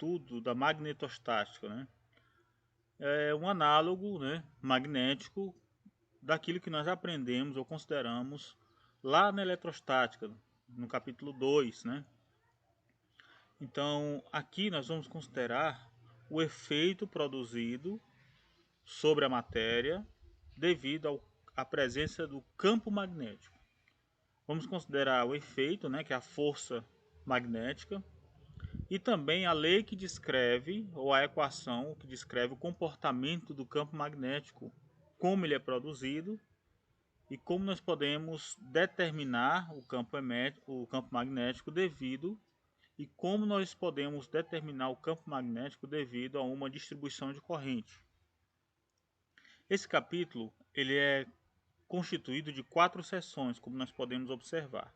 estudo da magnetostática, né? É um análogo, né, magnético daquilo que nós aprendemos ou consideramos lá na eletrostática, no capítulo 2, né? Então, aqui nós vamos considerar o efeito produzido sobre a matéria devido à presença do campo magnético. Vamos considerar o efeito, né, que é a força magnética, e também a lei que descreve, ou a equação que descreve o comportamento do campo magnético, como ele é produzido e como nós podemos determinar o campo magnético devido e como nós podemos determinar o campo magnético devido a uma distribuição de corrente. Esse capítulo ele é constituído de 4 seções, como nós podemos observar.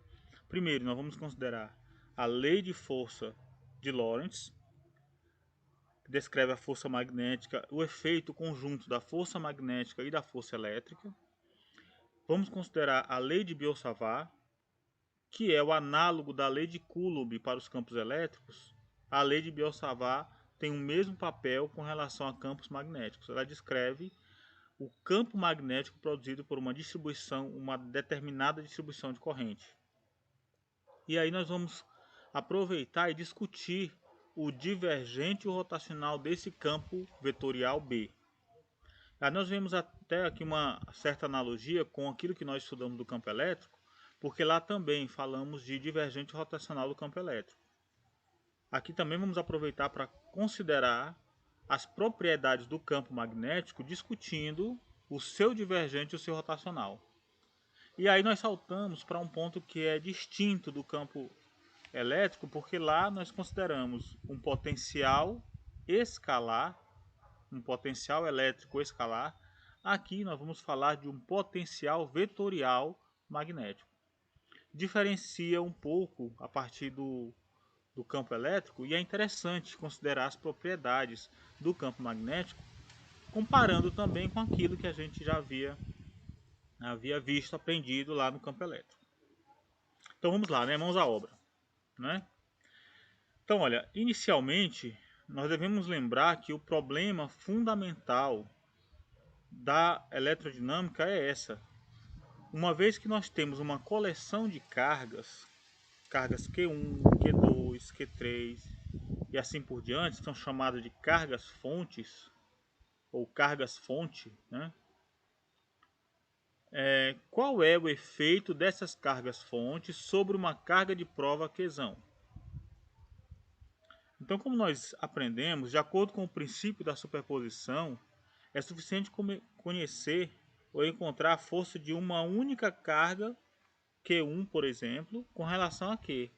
Primeiro, nós vamos considerar a lei de força de Lorentz, que descreve a força magnética, o efeito conjunto da força magnética e da força elétrica. Vamos considerar a lei de Biot-Savart, que é o análogo da lei de Coulomb para os campos elétricos. A lei de Biot-Savart tem o mesmo papel com relação a campos magnéticos. Ela descreve o campo magnético produzido por uma determinada distribuição de corrente. E aí nós vamos aproveitar e discutir o divergente e o rotacional desse campo vetorial B. Aí nós vemos até aqui uma certa analogia com aquilo que nós estudamos do campo elétrico, porque lá também falamos de divergente e rotacional do campo elétrico. Aqui também vamos aproveitar para considerar as propriedades do campo magnético, discutindo o seu divergente e o seu rotacional. E aí nós saltamos para um ponto que é distinto do campo elétrico, porque lá nós consideramos um potencial escalar, um potencial elétrico escalar. Aqui nós vamos falar de um potencial vetorial magnético. Diferencia um pouco a partir do campo elétrico e é interessante considerar as propriedades do campo magnético, comparando também com aquilo que a gente já havia visto, aprendido lá no campo elétrico. Então vamos lá, né? Mãos à obra, né? Então, olha, inicialmente nós devemos lembrar que o problema fundamental da eletrodinâmica é essa. Uma vez que nós temos uma coleção de cargas Q1, Q2, Q3 e assim por diante, são chamadas de cargas fontes ou cargas fonte, né? Qual é o efeito dessas cargas fontes sobre uma carga de prova Qzão? Então, como nós aprendemos, de acordo com o princípio da superposição, é suficiente conhecer ou encontrar a força de uma única carga, Q1, por exemplo, com relação a Q.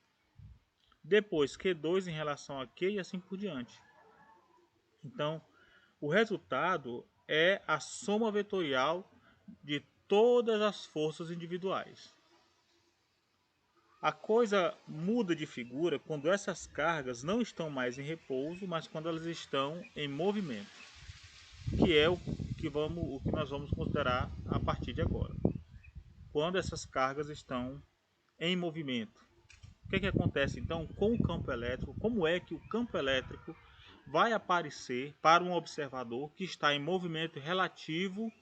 Depois, Q2 em relação a Q e assim por diante. Então, o resultado é a soma vetorial de todas as forças individuais. A coisa muda de figura quando essas cargas não estão mais em repouso, mas quando elas estão em movimento, que é o que nós vamos considerar a partir de agora. Quando essas cargas estão em movimento. O que acontece então com o campo elétrico? Como é que o campo elétrico vai aparecer para um observador que está em movimento relativo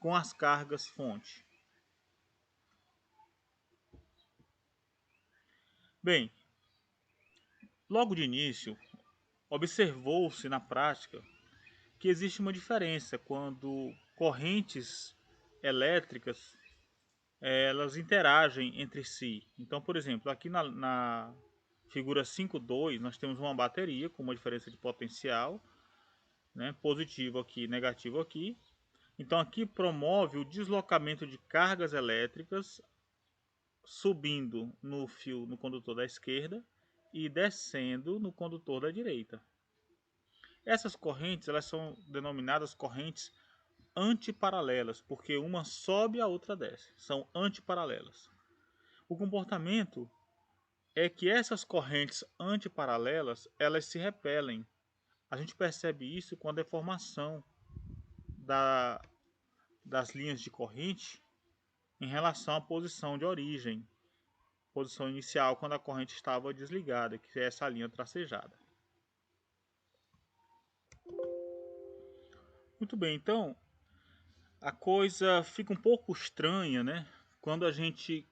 com as cargas fonte? Bem, logo de início, observou-se na prática que existe uma diferença quando correntes elétricas elas interagem entre si. Então, por exemplo, aqui na figura 5.2 nós temos uma bateria com uma diferença de potencial, né, positivo aqui, negativo aqui. Então aqui promove o deslocamento de cargas elétricas subindo no condutor da esquerda e descendo no condutor da direita. Essas correntes elas são denominadas correntes antiparalelas, porque uma sobe e a outra desce. São antiparalelas. O comportamento é que essas correntes antiparalelas elas se repelem. A gente percebe isso com a deformação das linhas de corrente em relação à posição de origem, posição inicial quando a corrente estava desligada, que é essa linha tracejada. Muito bem, então a coisa fica um pouco estranha, né? Quando a gente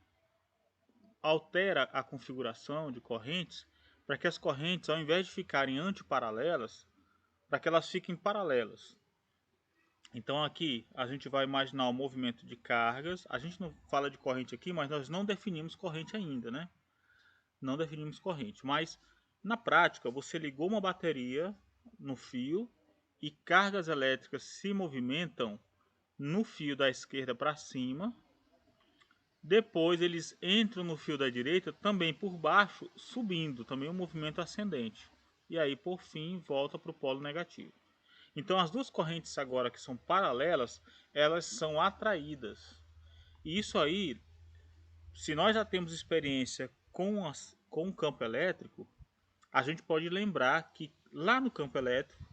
altera a configuração de correntes para que as correntes, ao invés de ficarem antiparalelas, para que elas fiquem paralelas. Então aqui a gente vai imaginar o movimento de cargas. A gente não fala de corrente aqui, mas nós não definimos corrente ainda, né? Não definimos corrente, mas na prática você ligou uma bateria no fio e cargas elétricas se movimentam no fio da esquerda para cima. Depois eles entram no fio da direita também por baixo, subindo, também um movimento ascendente. E aí por fim volta para o polo negativo. Então as duas correntes agora que são paralelas, elas são atraídas. E isso aí, se nós já temos experiência com o campo elétrico, a gente pode lembrar que lá no campo elétrico,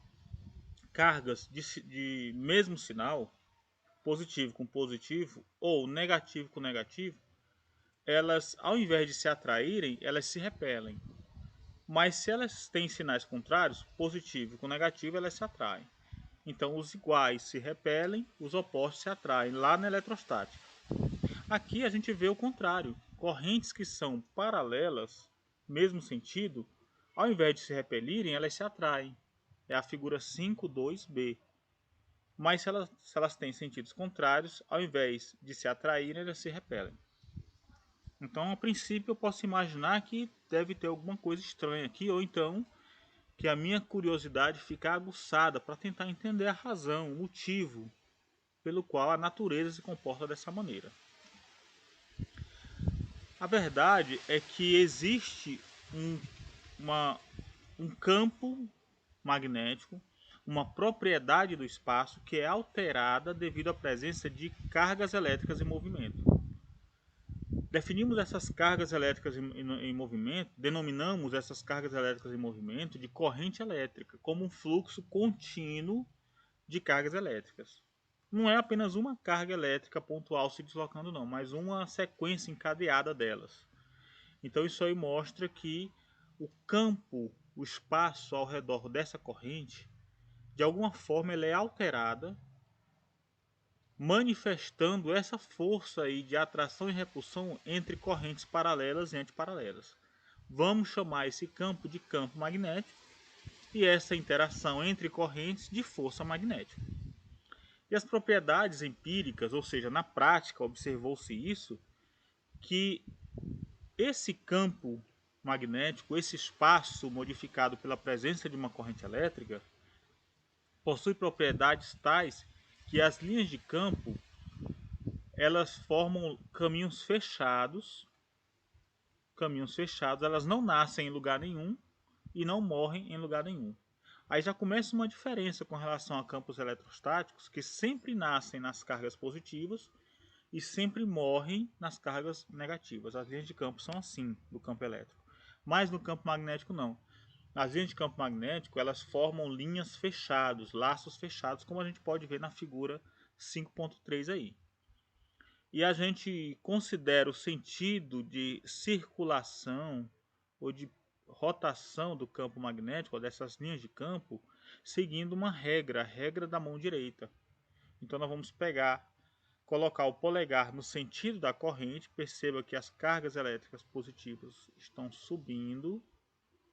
cargas de mesmo sinal, positivo com positivo ou negativo com negativo, elas, ao invés de se atraírem, elas se repelem. Mas se elas têm sinais contrários, positivo com negativo, elas se atraem. Então os iguais se repelem, os opostos se atraem, lá na eletrostática. Aqui a gente vê o contrário. Correntes que são paralelas, mesmo sentido, ao invés de se repelirem, elas se atraem. É a figura 5.2b. Mas se elas têm sentidos contrários, ao invés de se atraírem, elas se repelem. Então, a princípio, eu posso imaginar que deve ter alguma coisa estranha aqui, ou então que a minha curiosidade fica aguçada para tentar entender a razão, o motivo pelo qual a natureza se comporta dessa maneira. A verdade é que existe um campo magnético, uma propriedade do espaço que é alterada devido à presença de cargas elétricas em movimento. Definimos essas cargas elétricas em movimento, denominamos essas cargas elétricas em movimento de corrente elétrica, como um fluxo contínuo de cargas elétricas. Não é apenas uma carga elétrica pontual se deslocando, não, mas uma sequência encadeada delas. Então isso aí mostra que o campo, o espaço ao redor dessa corrente, de alguma forma ela é alterada, manifestando essa força aí de atração e repulsão entre correntes paralelas e antiparalelas. Vamos chamar esse campo de campo magnético e essa interação entre correntes de força magnética. E as propriedades empíricas, ou seja, na prática observou-se isso, que esse campo magnético, esse espaço modificado pela presença de uma corrente elétrica, possui propriedades tais que as linhas de campo elas formam caminhos fechados, elas não nascem em lugar nenhum e não morrem em lugar nenhum. Aí já começa uma diferença com relação a campos eletrostáticos que sempre nascem nas cargas positivas e sempre morrem nas cargas negativas. As linhas de campo são assim no campo elétrico, mas no campo magnético não. As linhas de campo magnético elas formam linhas fechadas, laços fechados, como a gente pode ver na figura 5.3 aí. E a gente considera o sentido de circulação ou de rotação do campo magnético, ou dessas linhas de campo, seguindo uma regra, a regra da mão direita. Então nós vamos colocar o polegar no sentido da corrente, perceba que as cargas elétricas positivas estão subindo,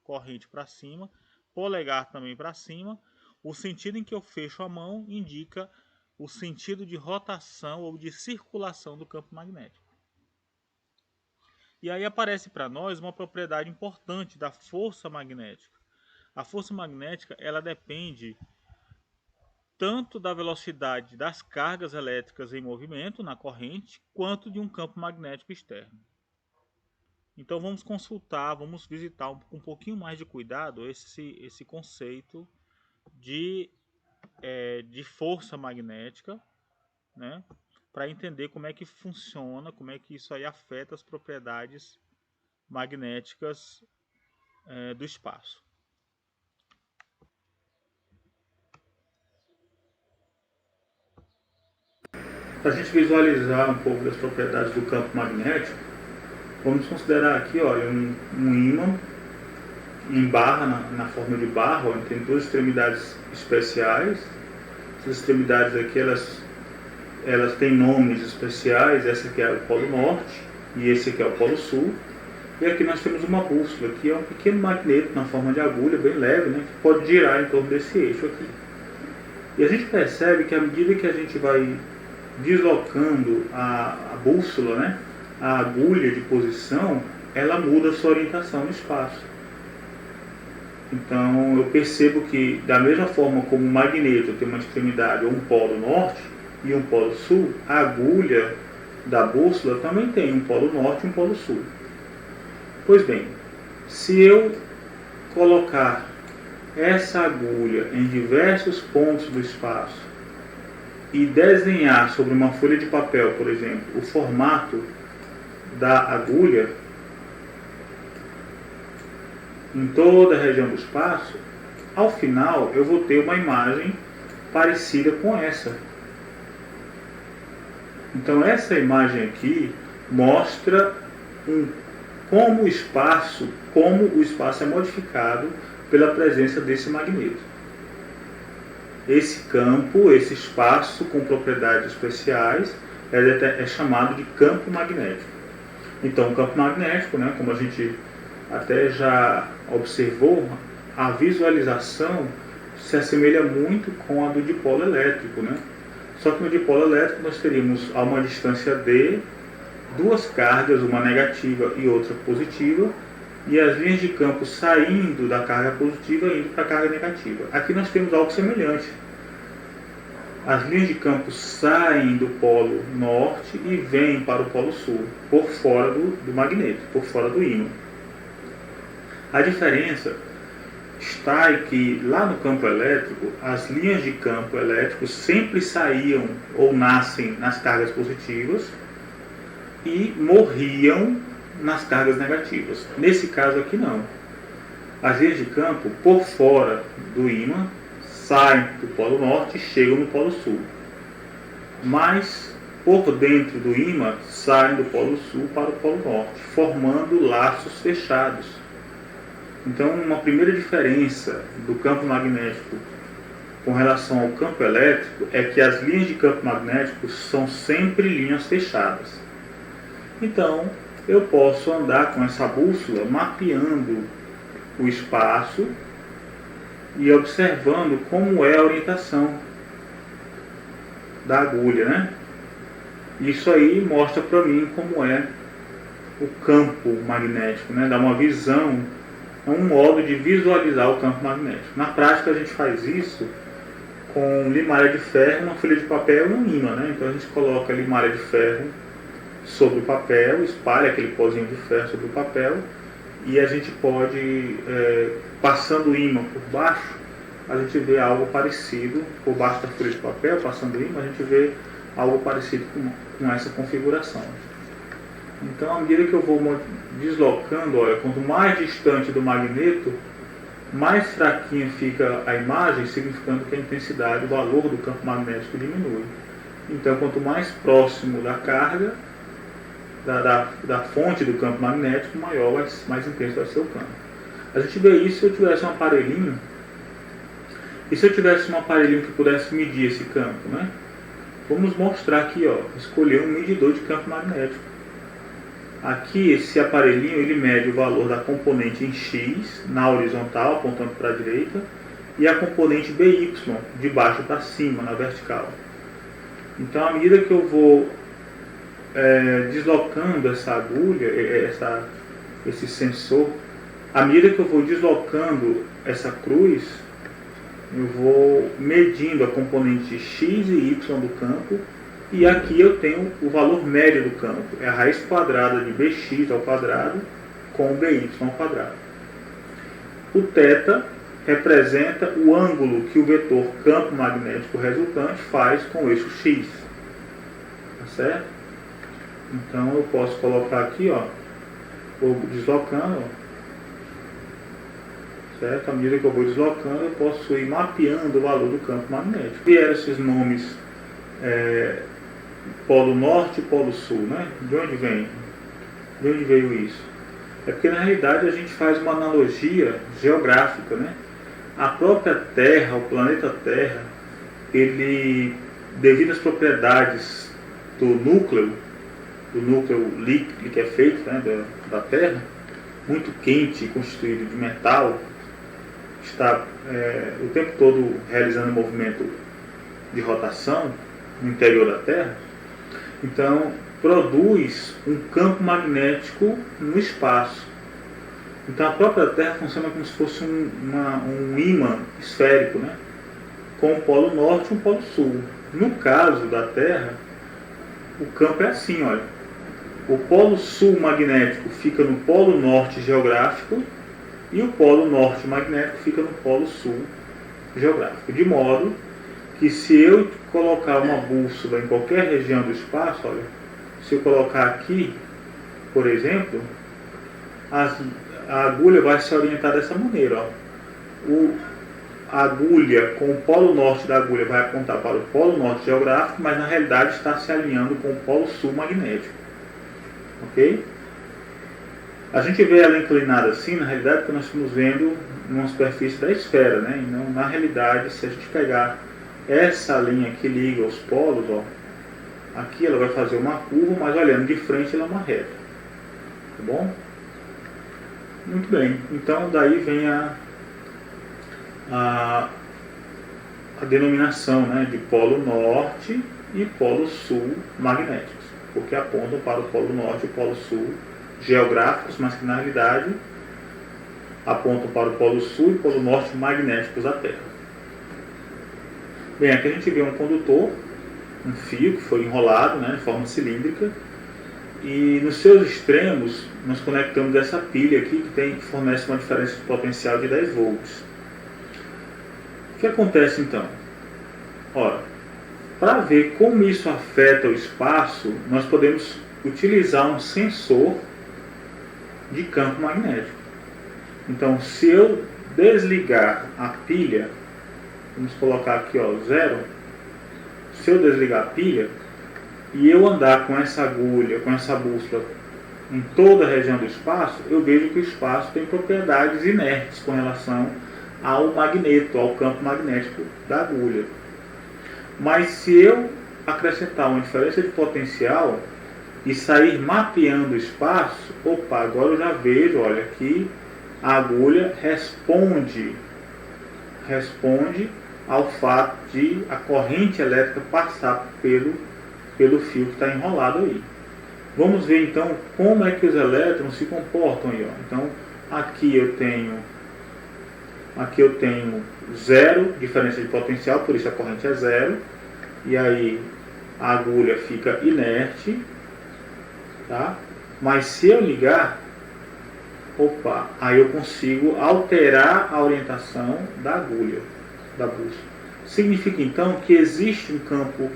corrente para cima, polegar também para cima. O sentido em que eu fecho a mão indica o sentido de rotação ou de circulação do campo magnético. E aí aparece para nós uma propriedade importante da força magnética. A força magnética ela depende tanto da velocidade das cargas elétricas em movimento na corrente, quanto de um campo magnético externo. Então vamos consultar, vamos visitar com um pouquinho mais de cuidado esse conceito de força magnética, né? Para entender como é que funciona, como é que isso aí afeta as propriedades magnéticas do espaço. Para a gente visualizar um pouco das propriedades do campo magnético, vamos considerar aqui, olha, um ímã em barra, na forma de barra, onde tem duas extremidades especiais, Essas extremidades aqui, elas têm nomes especiais. Essa aqui é o Polo Norte e esse aqui é o Polo Sul. E aqui nós temos uma bússola, que é um pequeno magneto na forma de agulha, bem leve, né, que pode girar em torno desse eixo aqui. E a gente percebe que à medida que a gente vai deslocando a bússola, né, a agulha de posição, ela muda a sua orientação no espaço. Então eu percebo que, da mesma forma como o magneto tem uma extremidade ou um polo norte e um polo sul, a agulha da bússola também tem um polo norte e um polo sul. Pois bem, se eu colocar essa agulha em diversos pontos do espaço e desenhar sobre uma folha de papel, por exemplo, o formato da agulha em toda a região do espaço, ao final eu vou ter uma imagem parecida com essa. Então essa imagem aqui mostra como o espaço é modificado pela presença desse magneto. Esse campo, esse espaço com propriedades especiais é chamado de campo magnético. Então o campo magnético, né, como a gente até já observou, a visualização se assemelha muito com a do dipolo elétrico, né? Só que no dipolo elétrico nós teríamos a uma distância d duas cargas, uma negativa e outra positiva, e as linhas de campo saindo da carga positiva e indo para a carga negativa. Aqui nós temos algo semelhante. As linhas de campo saem do polo norte e vêm para o polo sul, por fora do magneto, por fora do ímã. A diferença está em que lá no campo elétrico, as linhas de campo elétrico sempre saíam ou nascem nas cargas positivas e morriam nas cargas negativas. Nesse caso aqui não. As linhas de campo por fora do ímã saem do polo norte e chegam no polo sul. Mas por dentro do ímã saem do polo sul para o polo norte, formando laços fechados. Então, uma primeira diferença do campo magnético com relação ao campo elétrico é que as linhas de campo magnético são sempre linhas fechadas. Então, eu posso andar com essa bússola mapeando o espaço e observando como é a orientação da agulha, né? Isso aí mostra para mim como é o campo magnético, né? Dá uma visão, é um modo de visualizar o campo magnético. Na prática a gente faz isso com limalha de ferro, uma folha de papel e um ímã, né? Então a gente coloca a limalha de ferro sobre o papel, espalha aquele pozinho de ferro sobre o papel e a gente pode, passando o ímã por baixo, a gente vê algo parecido, por baixo da folha de papel, passando o ímã, a gente vê algo parecido com essa configuração. Então, à medida que eu vou deslocando, olha, quanto mais distante do magneto, mais fraquinha fica a imagem, significando que a intensidade, o valor do campo magnético diminui. Então, quanto mais próximo da carga, da fonte do campo magnético, maior, mais intenso vai ser o campo. A gente vê isso se eu tivesse um aparelhinho, e se eu tivesse um aparelhinho que pudesse medir esse campo, né? Vamos mostrar aqui, ó, escolher um medidor de campo magnético. Aqui, esse aparelhinho, ele mede o valor da componente em X, na horizontal, apontando para a direita, e a componente BY, de baixo para cima, na vertical. Então, à medida que eu vou deslocando essa agulha, esse sensor, à medida que eu vou deslocando essa cruz, eu vou medindo a componente x e y do campo, e aqui eu tenho o valor médio do campo, é a raiz quadrada de bx ao quadrado com by ao quadrado. O θ representa o ângulo que o vetor campo magnético resultante faz com o eixo x. Tá certo? Então eu posso colocar aqui, ó, vou deslocando, ó, certo? À medida que eu vou deslocando, eu posso ir mapeando o valor do campo magnético. Vieram esses nomes Polo Norte e Polo Sul, né? De onde vem? De onde veio isso? É porque na realidade a gente faz uma analogia geográfica, né? A própria Terra, o planeta Terra, ele, devido às propriedades do núcleo líquido que é feito, né, da Terra, muito quente, constituído de metal, está o tempo todo realizando um movimento de rotação no interior da Terra, então produz um campo magnético no espaço. Então a própria Terra funciona como se fosse um ímã esférico, né, com um polo norte e um polo sul. No caso da Terra, o campo é assim, olha. O polo sul magnético fica no polo norte geográfico e o polo norte magnético fica no polo sul geográfico. De modo que se eu colocar uma bússola em qualquer região do espaço, olha, se eu colocar aqui, por exemplo, a agulha vai se orientar dessa maneira. Ó. A agulha com o polo norte da agulha vai apontar para o polo norte geográfico, mas na realidade está se alinhando com o polo sul magnético. Ok? A gente vê ela inclinada assim, na realidade, porque nós estamos vendo uma superfície da esfera, né? E não, na realidade, se a gente pegar essa linha que liga os polos, ó, aqui ela vai fazer uma curva, mas olhando de frente ela é uma reta. Tá bom? Muito bem. Então daí vem a denominação, né, de polo norte e polo sul magnéticos, porque apontam para o polo norte e o polo sul geográficos, mas que na realidade apontam para o polo sul e o polo norte magnéticos da Terra. Bem, aqui a gente vê um condutor, um fio que foi enrolado, né, de forma cilíndrica, e nos seus extremos nós conectamos essa pilha aqui que fornece uma diferença de potencial de 10 volts. O que acontece então? Ora, para ver como isso afeta o espaço, nós podemos utilizar um sensor de campo magnético. Então, se eu desligar a pilha, vamos colocar aqui, ó, 0, se eu desligar a pilha e eu andar com essa agulha, com essa bússola em toda a região do espaço, eu vejo que o espaço tem propriedades inertes com relação ao magneto, ao campo magnético da agulha. Mas se eu acrescentar uma diferença de potencial e sair mapeando o espaço, opa, agora eu já vejo, olha, que a agulha responde ao fato de a corrente elétrica passar pelo fio que está enrolado aí. Vamos ver então como é que os elétrons se comportam aí, ó. Então aqui eu tenho 0 diferença de potencial, por isso a corrente é 0, e aí a agulha fica inerte, tá? Mas se eu ligar, opa, aí eu consigo alterar a orientação da agulha, da bússola. Significa então que existe um campo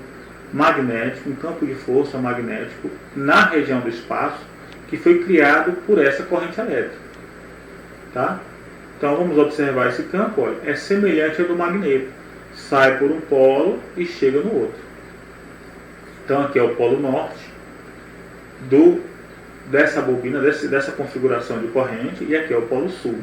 magnético, um campo de força magnético na região do espaço que foi criado por essa corrente elétrica, tá? Então vamos observar esse campo, olha, é semelhante ao do magneto, sai por um polo e chega no outro. Então aqui é o polo norte dessa bobina, dessa configuração de corrente, e aqui é o polo sul.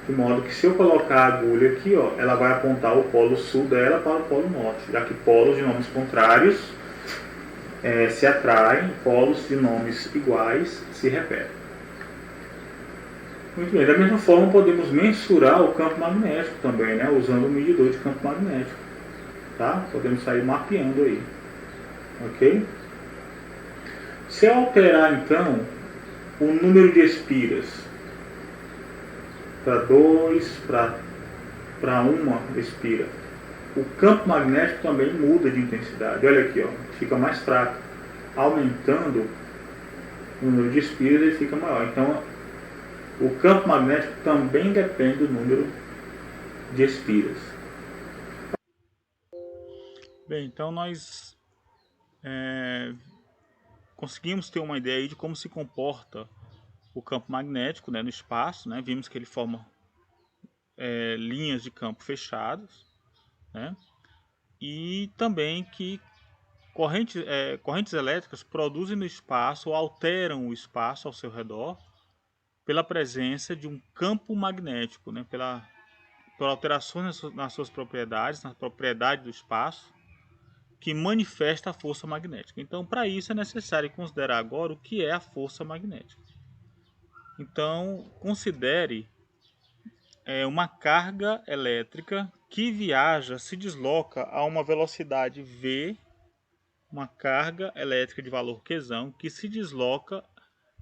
De modo que se eu colocar a agulha aqui, ó, ela vai apontar o polo sul dela para o polo norte, já que polos de nomes contrários se atraem, polos de nomes iguais se repetem. Muito bem, da mesma forma podemos mensurar o campo magnético também, né, usando o medidor de campo magnético. Tá? Podemos sair mapeando aí. Ok? Se eu alterar então o número de espiras para 2, para 1 espira, o campo magnético também muda de intensidade. Olha aqui, ó, fica mais fraco. Aumentando o número de espiras, ele fica maior. Então, o campo magnético também depende do número de espiras. Bem, então nós conseguimos ter uma ideia aí de como se comporta o campo magnético, né, no espaço, né? Vimos que ele forma linhas de campo fechadas, né? E também que correntes elétricas produzem no espaço ou alteram o espaço ao seu redor pela presença de um campo magnético, né? por alterações nas suas propriedades, na propriedade do espaço, que manifesta a força magnética. Então, para isso é necessário considerar agora o que é a força magnética. Então, considere uma carga elétrica que viaja, se desloca a uma velocidade v, uma carga elétrica de valor Qzão que se desloca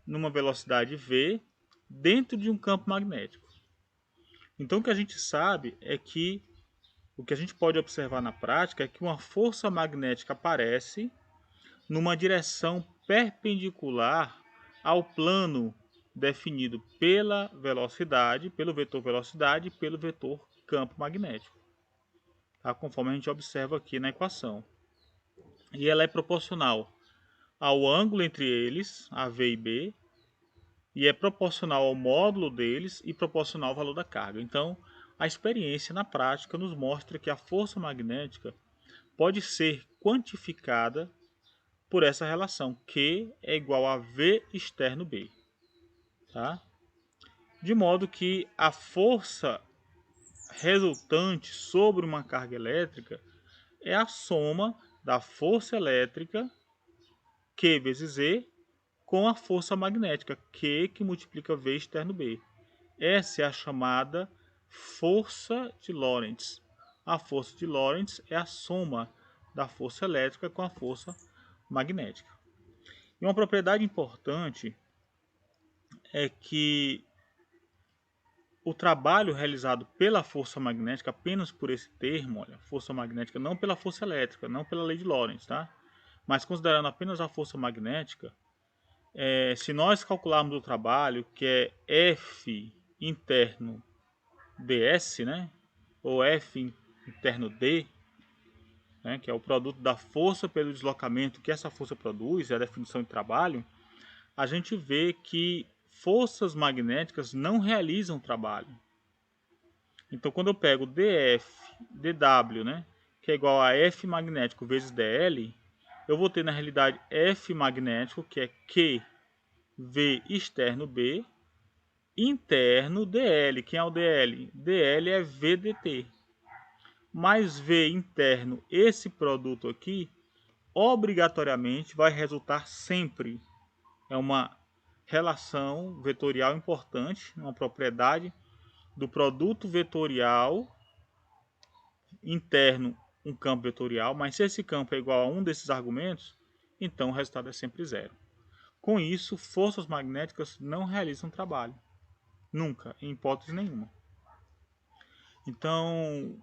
numa velocidade v dentro de um campo magnético. Então, o que a gente sabe é que o que a gente pode observar na prática é que uma força magnética aparece numa direção perpendicular ao plano definido pela velocidade, pelo vetor velocidade e pelo vetor campo magnético, tá? Conforme a gente observa aqui na equação. E ela é proporcional ao ângulo entre eles, AV e B, e é proporcional ao módulo deles e proporcional ao valor da carga. Então, a experiência na prática nos mostra que a força magnética pode ser quantificada por essa relação, Q é igual a V externo B. Tá? De modo que a força resultante sobre uma carga elétrica é a soma da força elétrica Q vezes E com a força magnética Q que multiplica V externo B. Essa é a chamada força de Lorentz. A força de Lorentz é a soma da força elétrica com a força magnética. E uma propriedade importante é que o trabalho realizado pela força magnética, apenas por esse termo, olha, força magnética, não pela força elétrica, não pela lei de Lorentz, tá? Mas considerando apenas a força magnética, se nós calcularmos o trabalho, que é F interno ds, né? Ou F interno d, né? Que é o produto da força pelo deslocamento que essa força produz, é a definição de trabalho, a gente vê que forças magnéticas não realizam trabalho. Então, quando eu pego dW, né, que é igual a F magnético vezes dL, eu vou ter na realidade F magnético, que é Q V externo B, interno dL. Quem é o dL? dL é VDT. Mais V interno, esse produto aqui, obrigatoriamente vai resultar sempre. É uma relação vetorial importante, uma propriedade do produto vetorial interno, um campo vetorial, mas se esse campo é igual a um desses argumentos, então o resultado é sempre zero. Com isso, forças magnéticas não realizam trabalho. Nunca, em hipótese nenhuma. Então,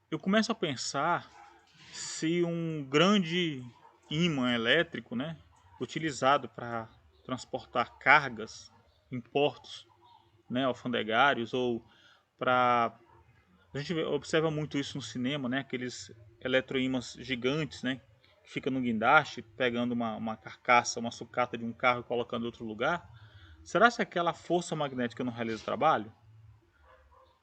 eu começo a pensar se um grande ímã elétrico, né, utilizado para transportar cargas em portos, né, alfandegários, ou para... A gente observa muito isso no cinema, né, aqueles eletroímãs gigantes, né, que fica no guindaste, pegando uma carcaça, uma sucata de um carro e colocando em outro lugar. Será que aquela força magnética não realiza o trabalho?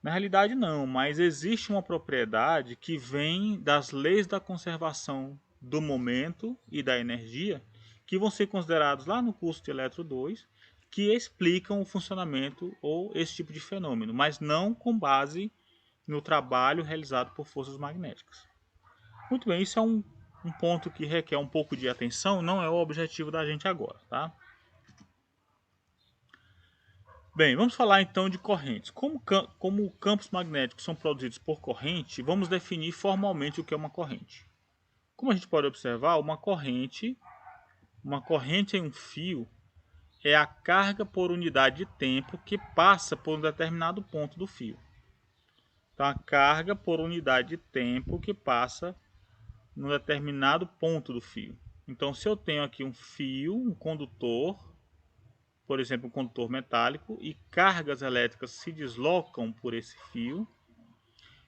Na realidade não, mas existe uma propriedade que vem das leis da conservação do momento e da energia, que vão ser considerados lá no curso de Eletro 2, que explicam o funcionamento ou esse tipo de fenômeno, mas não com base no trabalho realizado por forças magnéticas. Muito bem, isso é um ponto que requer um pouco de atenção, não é o objetivo da gente agora, tá? Bem, vamos falar então de correntes. Como campos magnéticos são produzidos por corrente, vamos definir formalmente o que é uma corrente. Como a gente pode observar, uma corrente em um fio é a carga por unidade de tempo que passa por um determinado ponto do fio. Então, a carga por unidade de tempo que passa num determinado ponto do fio. Então, se eu tenho aqui um fio, um condutor, por exemplo, um condutor metálico, e cargas elétricas se deslocam por esse fio,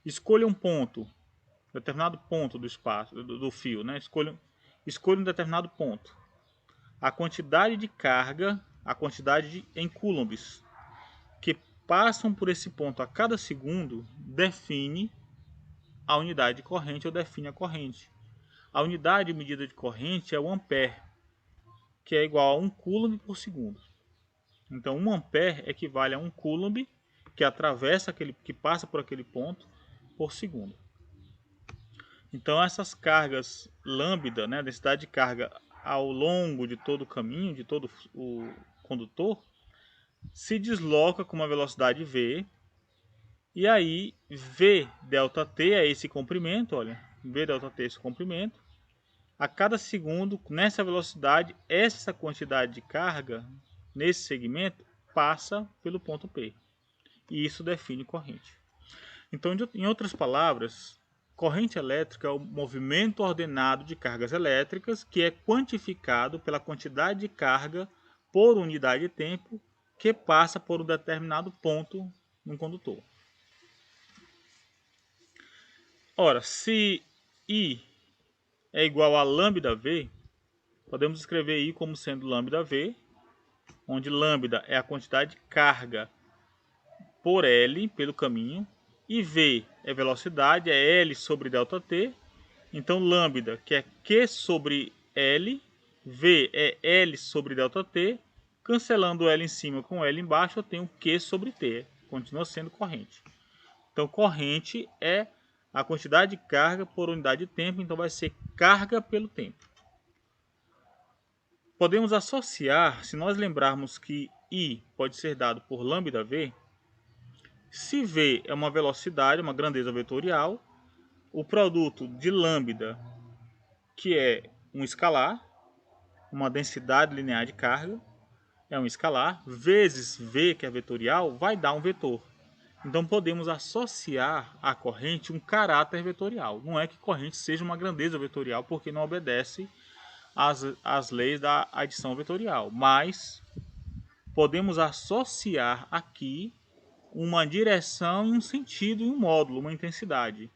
escolha um ponto, determinado ponto do espaço do fio, né? Escolha um determinado ponto. A quantidade de carga, a quantidade em coulombs que passam por esse ponto a cada segundo define a unidade de corrente ou define a corrente. A unidade de medida de corrente é o ampere, que é igual a 1 coulomb por segundo. Então, 1 ampere equivale a 1 coulomb, que atravessa que passa por aquele ponto por segundo. Então essas cargas lambda, né, densidade de carga ao longo de todo o caminho, de todo o condutor, se desloca com uma velocidade v, e aí v delta t é esse comprimento, olha, v delta t é esse comprimento. A cada segundo, nessa velocidade, essa quantidade de carga nesse segmento passa pelo ponto P. E isso define corrente. Então, em outras palavras, corrente elétrica é o movimento ordenado de cargas elétricas que é quantificado pela quantidade de carga por unidade de tempo que passa por um determinado ponto no condutor. Ora, se I é igual a lambda V, podemos escrever I como sendo lambda V, onde lambda é a quantidade de carga por L, pelo caminho, e V é velocidade, é L sobre ΔT. Então, lambda, que é Q sobre L, V é L sobre ΔT. Cancelando L em cima com L embaixo, eu tenho Q sobre T. Continua sendo corrente. Então, corrente é a quantidade de carga por unidade de tempo, então vai ser carga pelo tempo. Podemos associar, se nós lembrarmos que I pode ser dado por lambda V, se V é uma velocidade, uma grandeza vetorial, o produto de lambda, que é um escalar, uma densidade linear de carga, é um escalar, vezes V, que é vetorial, vai dar um vetor. Então podemos associar à corrente um caráter vetorial. Não é que corrente seja uma grandeza vetorial, porque não obedece às leis da adição vetorial. Mas podemos associar aqui uma direção, um sentido e um módulo, uma intensidade.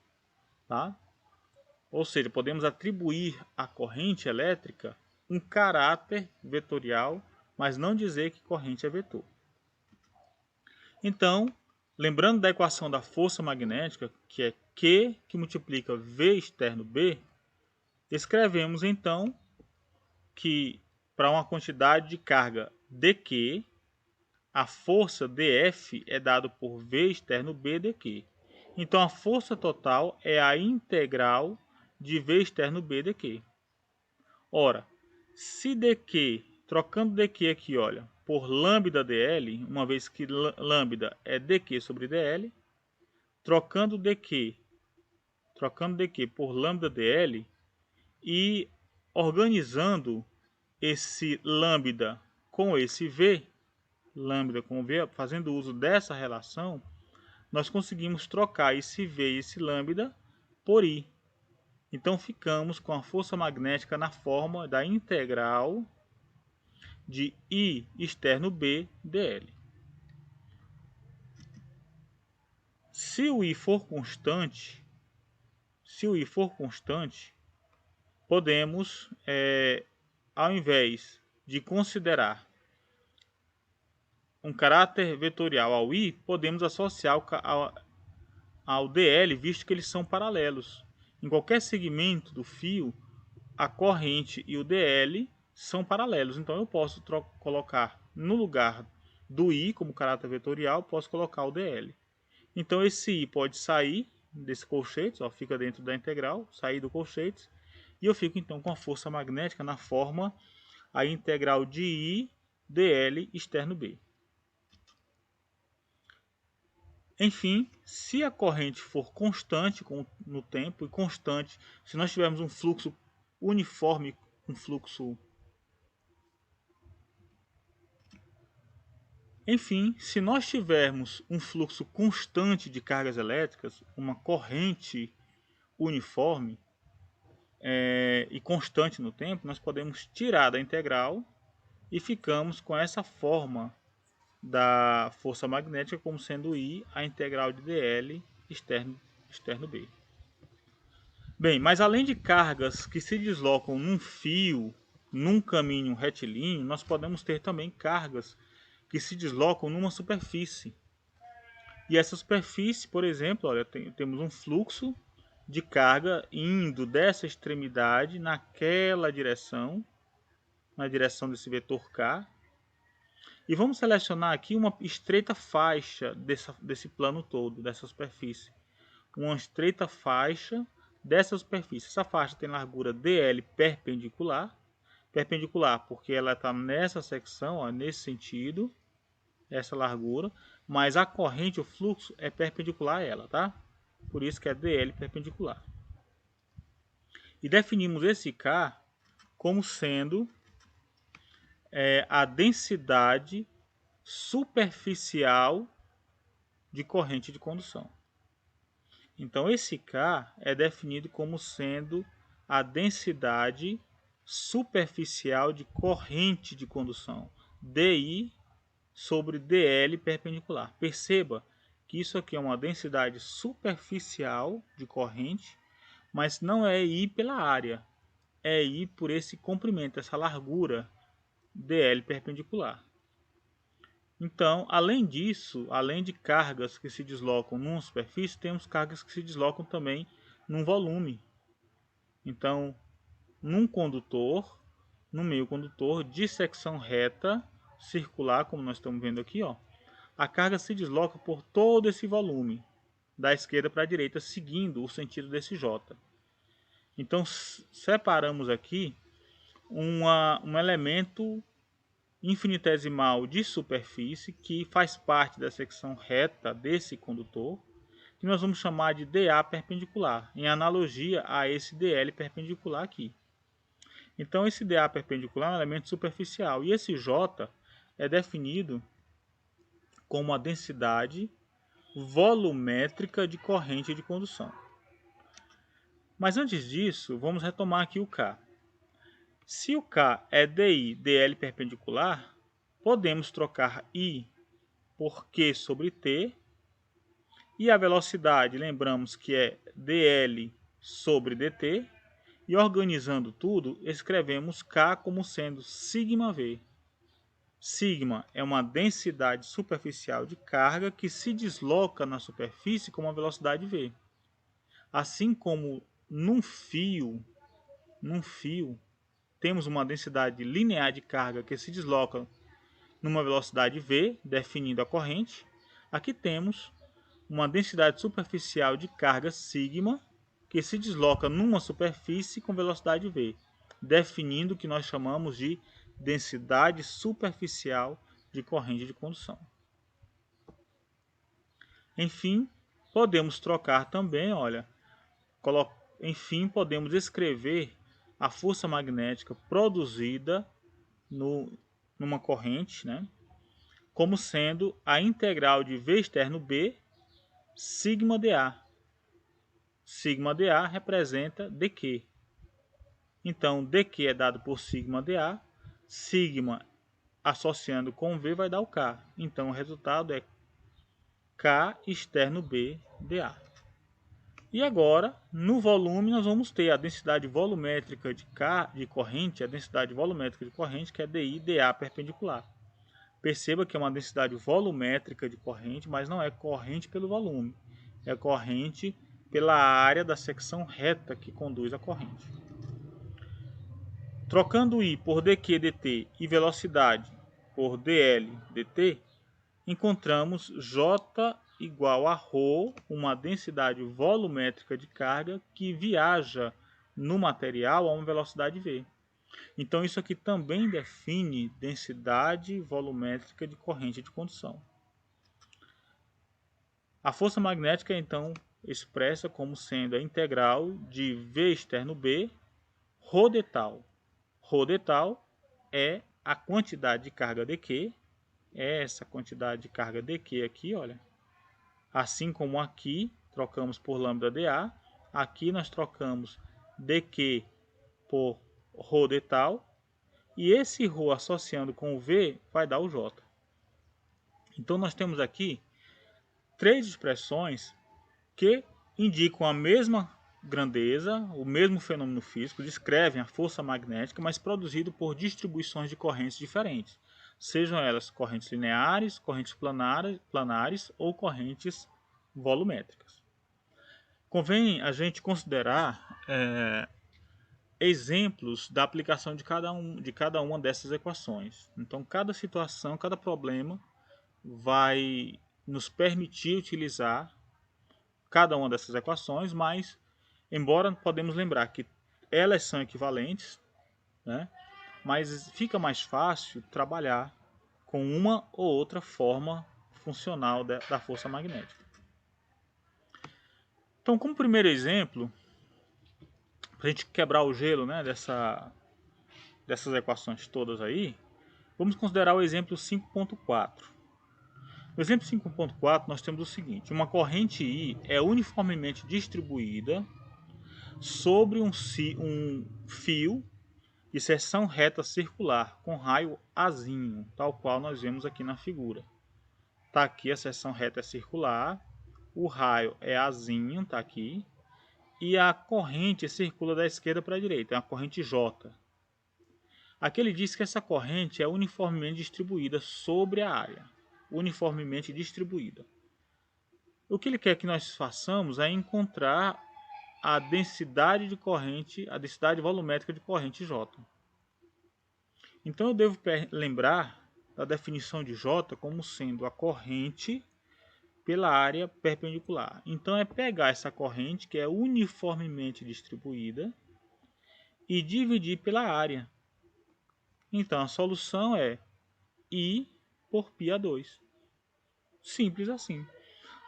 Tá? Ou seja, podemos atribuir à corrente elétrica um caráter vetorial, mas não dizer que corrente é vetor. Então, lembrando da equação da força magnética, que é Q que multiplica V externo B, escrevemos então que para uma quantidade de carga dQ, a força dF é dada por V externo B dQ. Então a força total é a integral de V externo B dQ. Ora, se dQ, trocando dQ aqui, olha, por lambda dL, uma vez que lambda é dQ sobre dL, trocando dQ por lambda dL e organizando esse lambda com esse V, lambda com V, fazendo uso dessa relação, nós conseguimos trocar esse V e esse lambda por I. Então ficamos com a força magnética na forma da integral de I externo B dL. Se o I for constante, podemos, ao invés de considerar um caráter vetorial ao I, podemos associar ao dL, visto que eles são paralelos. Em qualquer segmento do fio, a corrente e o dL são paralelos. Então eu posso colocar no lugar do I como caráter vetorial, posso colocar o dL. Então esse I pode sair desse colchete, ó, fica dentro da integral, sair do colchete, e eu fico então com a força magnética na forma a integral de I dL externo B. Enfim, se a corrente for constante no tempo, e constante, se nós tivermos um fluxo uniforme, um fluxo... Enfim, se nós tivermos um fluxo constante de cargas elétricas, uma corrente uniforme e constante no tempo, nós podemos tirar da integral e ficamos com essa forma da força magnética como sendo I a integral de dL externo B. Bem, mas além de cargas que se deslocam num fio, num caminho retilíneo, nós podemos ter também cargas que se deslocam numa superfície. E essa superfície, por exemplo, olha, temos um fluxo de carga indo dessa extremidade naquela direção, na direção desse vetor K. E vamos selecionar aqui uma estreita faixa desse plano todo, dessa superfície. Uma estreita faixa dessa superfície. Essa faixa tem largura DL perpendicular. Perpendicular porque ela está nessa secção, ó, nesse sentido, essa largura. Mas a corrente, o fluxo, é perpendicular a ela, tá? Por isso que é DL perpendicular. E definimos esse K como sendo a densidade superficial de corrente de condução. Então, esse K é definido como sendo a densidade superficial de corrente de condução, DI sobre DL perpendicular. Perceba que isso aqui é uma densidade superficial de corrente, mas não é I pela área, é I por esse comprimento, essa largura DL perpendicular. Então, além disso, além de cargas que se deslocam numa superfície, temos cargas que se deslocam também num volume. Então, num condutor, no meio condutor, de secção reta, circular, como nós estamos vendo aqui, ó, a carga se desloca por todo esse volume, da esquerda para a direita, seguindo o sentido desse J. Então, separamos aqui um elemento infinitesimal de superfície que faz parte da secção reta desse condutor, que nós vamos chamar de DA perpendicular, em analogia a esse DL perpendicular aqui. Então esse DA perpendicular é um elemento superficial e esse J é definido como a densidade volumétrica de corrente de condução. Mas antes disso, vamos retomar aqui o K. Se o K é DI DL perpendicular, podemos trocar I por Q sobre T. E a velocidade, lembramos que é dl sobre dt. E organizando tudo, escrevemos K como sendo σv. Sigma é uma densidade superficial de carga que se desloca na superfície com uma velocidade v. Assim como num fio temos uma densidade linear de carga que se desloca numa velocidade v, definindo a corrente, aqui temos uma densidade superficial de carga sigma que se desloca numa superfície com velocidade v, definindo o que nós chamamos de densidade superficial de corrente de condução. Enfim, podemos trocar também, olha, enfim, podemos escrever a força magnética produzida numa corrente, né, como sendo a integral de V externo B sigma dA. Sigma dA representa dQ. Então, dQ é dado por sigma dA. Sigma associando com V vai dar o K. Então, o resultado é K externo B dA. E agora, no volume, nós vamos ter a densidade volumétrica de corrente, a densidade volumétrica de corrente, que é DI dA perpendicular. Perceba que é uma densidade volumétrica de corrente, mas não é corrente pelo volume. É corrente pela área da secção reta que conduz a corrente. Trocando I por dq dt e velocidade por dl dt, encontramos J igual a ρ, uma densidade volumétrica de carga que viaja no material a uma velocidade v. Então isso aqui também define densidade volumétrica de corrente de condução. A força magnética é então expressa como sendo a integral de V externo B, ρ de tal. Ρ de tal é a quantidade de carga dQ, é essa quantidade de carga dQ aqui, olha. Assim como aqui trocamos por lambda dA, aqui nós trocamos dQ por ρ de tal, e esse ρ associando com o V vai dar o J. Então nós temos aqui três expressões que indicam a mesma grandeza, o mesmo fenômeno físico, descrevem a força magnética, mas produzido por distribuições de correntes diferentes, sejam elas correntes lineares, correntes planares ou correntes volumétricas. Convém a gente considerar exemplos da aplicação de cada uma dessas equações. Então, cada situação, cada problema vai nos permitir utilizar cada uma dessas equações, mas, embora podemos lembrar que elas são equivalentes, né, mas fica mais fácil trabalhar com uma ou outra forma funcional da força magnética. Então, como primeiro exemplo, para a gente quebrar o gelo, né, dessas equações todas aí, vamos considerar o exemplo 5.4. No exemplo 5.4 nós temos o seguinte: uma corrente I é uniformemente distribuída sobre um fio de seção reta circular com raio Azinho, tal qual nós vemos aqui na figura. Está aqui a seção reta circular, o raio é Azinho, está aqui, e a corrente circula da esquerda para a direita, é uma corrente J. Aqui ele diz que essa corrente é uniformemente distribuída sobre a área. Uniformemente distribuída. O que ele quer que nós façamos é encontrar a densidade de corrente, a densidade volumétrica de corrente J. Então eu devo lembrar da definição de J como sendo a corrente pela área perpendicular. Então é pegar essa corrente que é uniformemente distribuída e dividir pela área. Então a solução é I por πa2. Simples assim.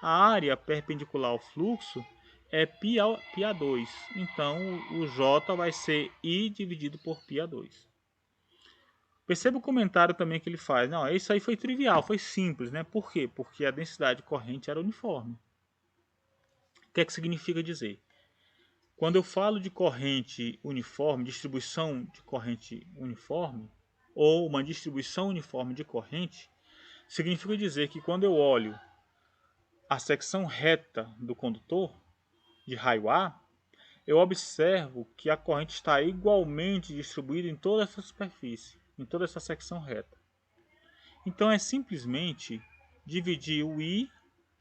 A área perpendicular ao fluxo é πa2. Então o J vai ser I dividido por πa2. Perceba o comentário também que ele faz. Não, isso aí foi trivial, foi simples, né? Por quê? Porque a densidade de corrente era uniforme. O que é que significa dizer? Quando eu falo de corrente uniforme, distribuição de corrente uniforme, ou uma distribuição uniforme de corrente, significa dizer que quando eu olho a secção reta do condutor de raio A, eu observo que a corrente está igualmente distribuída em toda essa superfície, em toda essa secção reta. Então é simplesmente dividir o I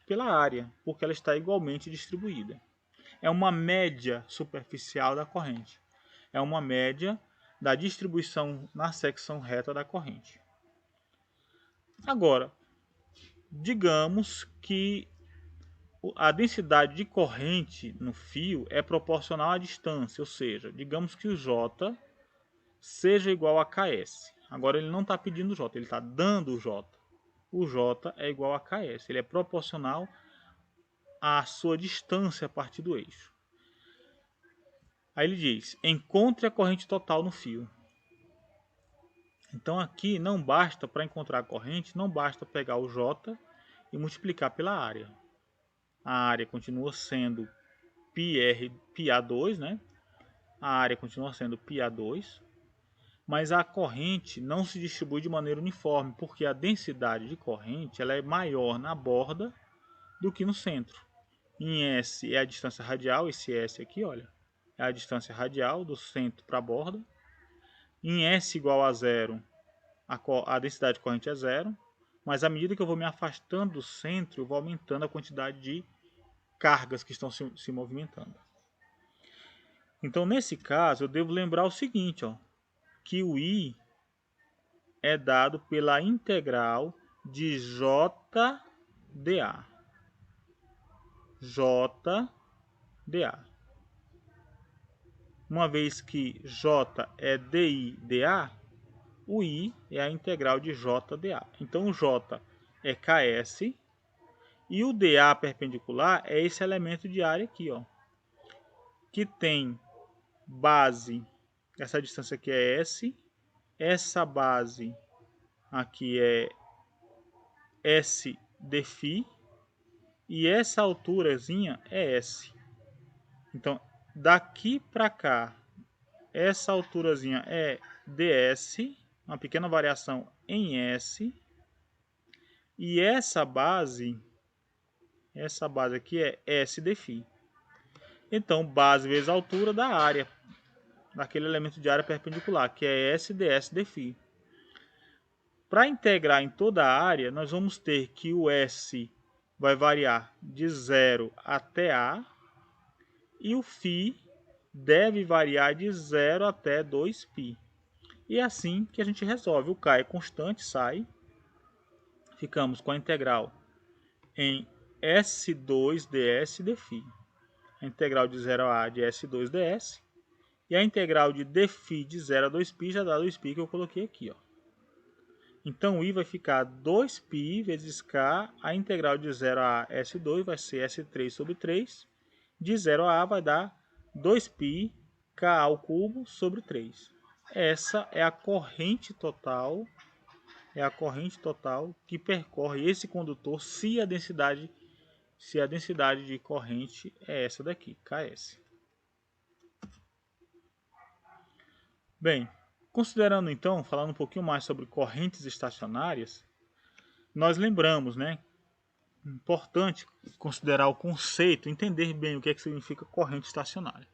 pela área, porque ela está igualmente distribuída. É uma média superficial da corrente. É uma média da distribuição na secção reta da corrente. Agora, digamos que a densidade de corrente no fio é proporcional à distância, ou seja, digamos que o J seja igual a Ks. Agora ele não está pedindo J, ele está dando o J. O J é igual a Ks, ele é proporcional à sua distância a partir do eixo. Aí ele diz, encontre a corrente total no fio. Então aqui não basta, para encontrar a corrente, não basta pegar o J e multiplicar pela área. A área continua sendo πa2, né? A área continua sendo πa2, mas a corrente não se distribui de maneira uniforme, porque a densidade de corrente ela é maior na borda do que no centro. Em S é a distância radial, esse S aqui, olha, é a distância radial do centro para a borda. Em S igual a zero, a densidade de corrente é zero, mas à medida que eu vou me afastando do centro, eu vou aumentando a quantidade de cargas que estão se movimentando. Então, nesse caso, eu devo lembrar o seguinte, ó, que o I é dado pela integral de JdA. JdA. Uma vez que J é dI/dA, o I é a integral de JdA. Então, o J é Ks e o dA perpendicular é esse elemento de área aqui, ó, que tem base, essa distância aqui é S, essa base aqui é S dφ e essa alturazinha é S. Então, daqui para cá, essa alturazinha é ds, uma pequena variação em S, e essa base aqui é S dφ. Então, base vezes altura da área, daquele elemento de área perpendicular, que é S ds dφ. Para integrar em toda a área, nós vamos ter que o S vai variar de 0 até A, e o φ deve variar de 0 até 2π. E é assim que a gente resolve. O K é constante, sai. Ficamos com a integral em S2 ds dφ. A integral de 0 a de S2 ds. E a integral de dφ de 0 a 2π já dá 2π que eu coloquei aqui. Ó. Então o I vai ficar 2π vezes K. A integral de 0 a S2 vai ser S3 sobre 3. De 0 a vai dar 2π K ao cubo sobre 3. Essa é a corrente total. É a corrente total que percorre esse condutor se a densidade de corrente é essa daqui, Ks. Bem, considerando então, falando um pouquinho mais sobre correntes estacionárias, nós lembramos, né? Importante considerar o conceito, entender bem o que é que significa corrente estacionária.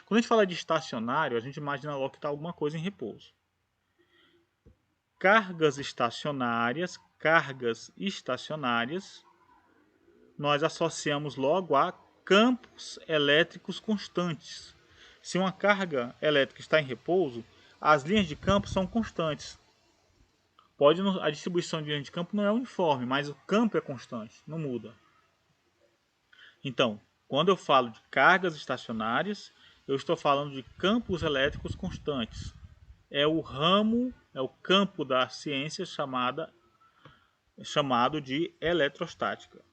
Quando a gente fala de estacionário, a gente imagina logo que está alguma coisa em repouso. Cargas estacionárias, nós associamos logo a campos elétricos constantes. Se uma carga elétrica está em repouso, as linhas de campo são constantes. A distribuição de linhas de campo não é uniforme, mas o campo é constante, não muda. Então, quando eu falo de cargas estacionárias, eu estou falando de campos elétricos constantes. É o campo da ciência chamado de eletrostática.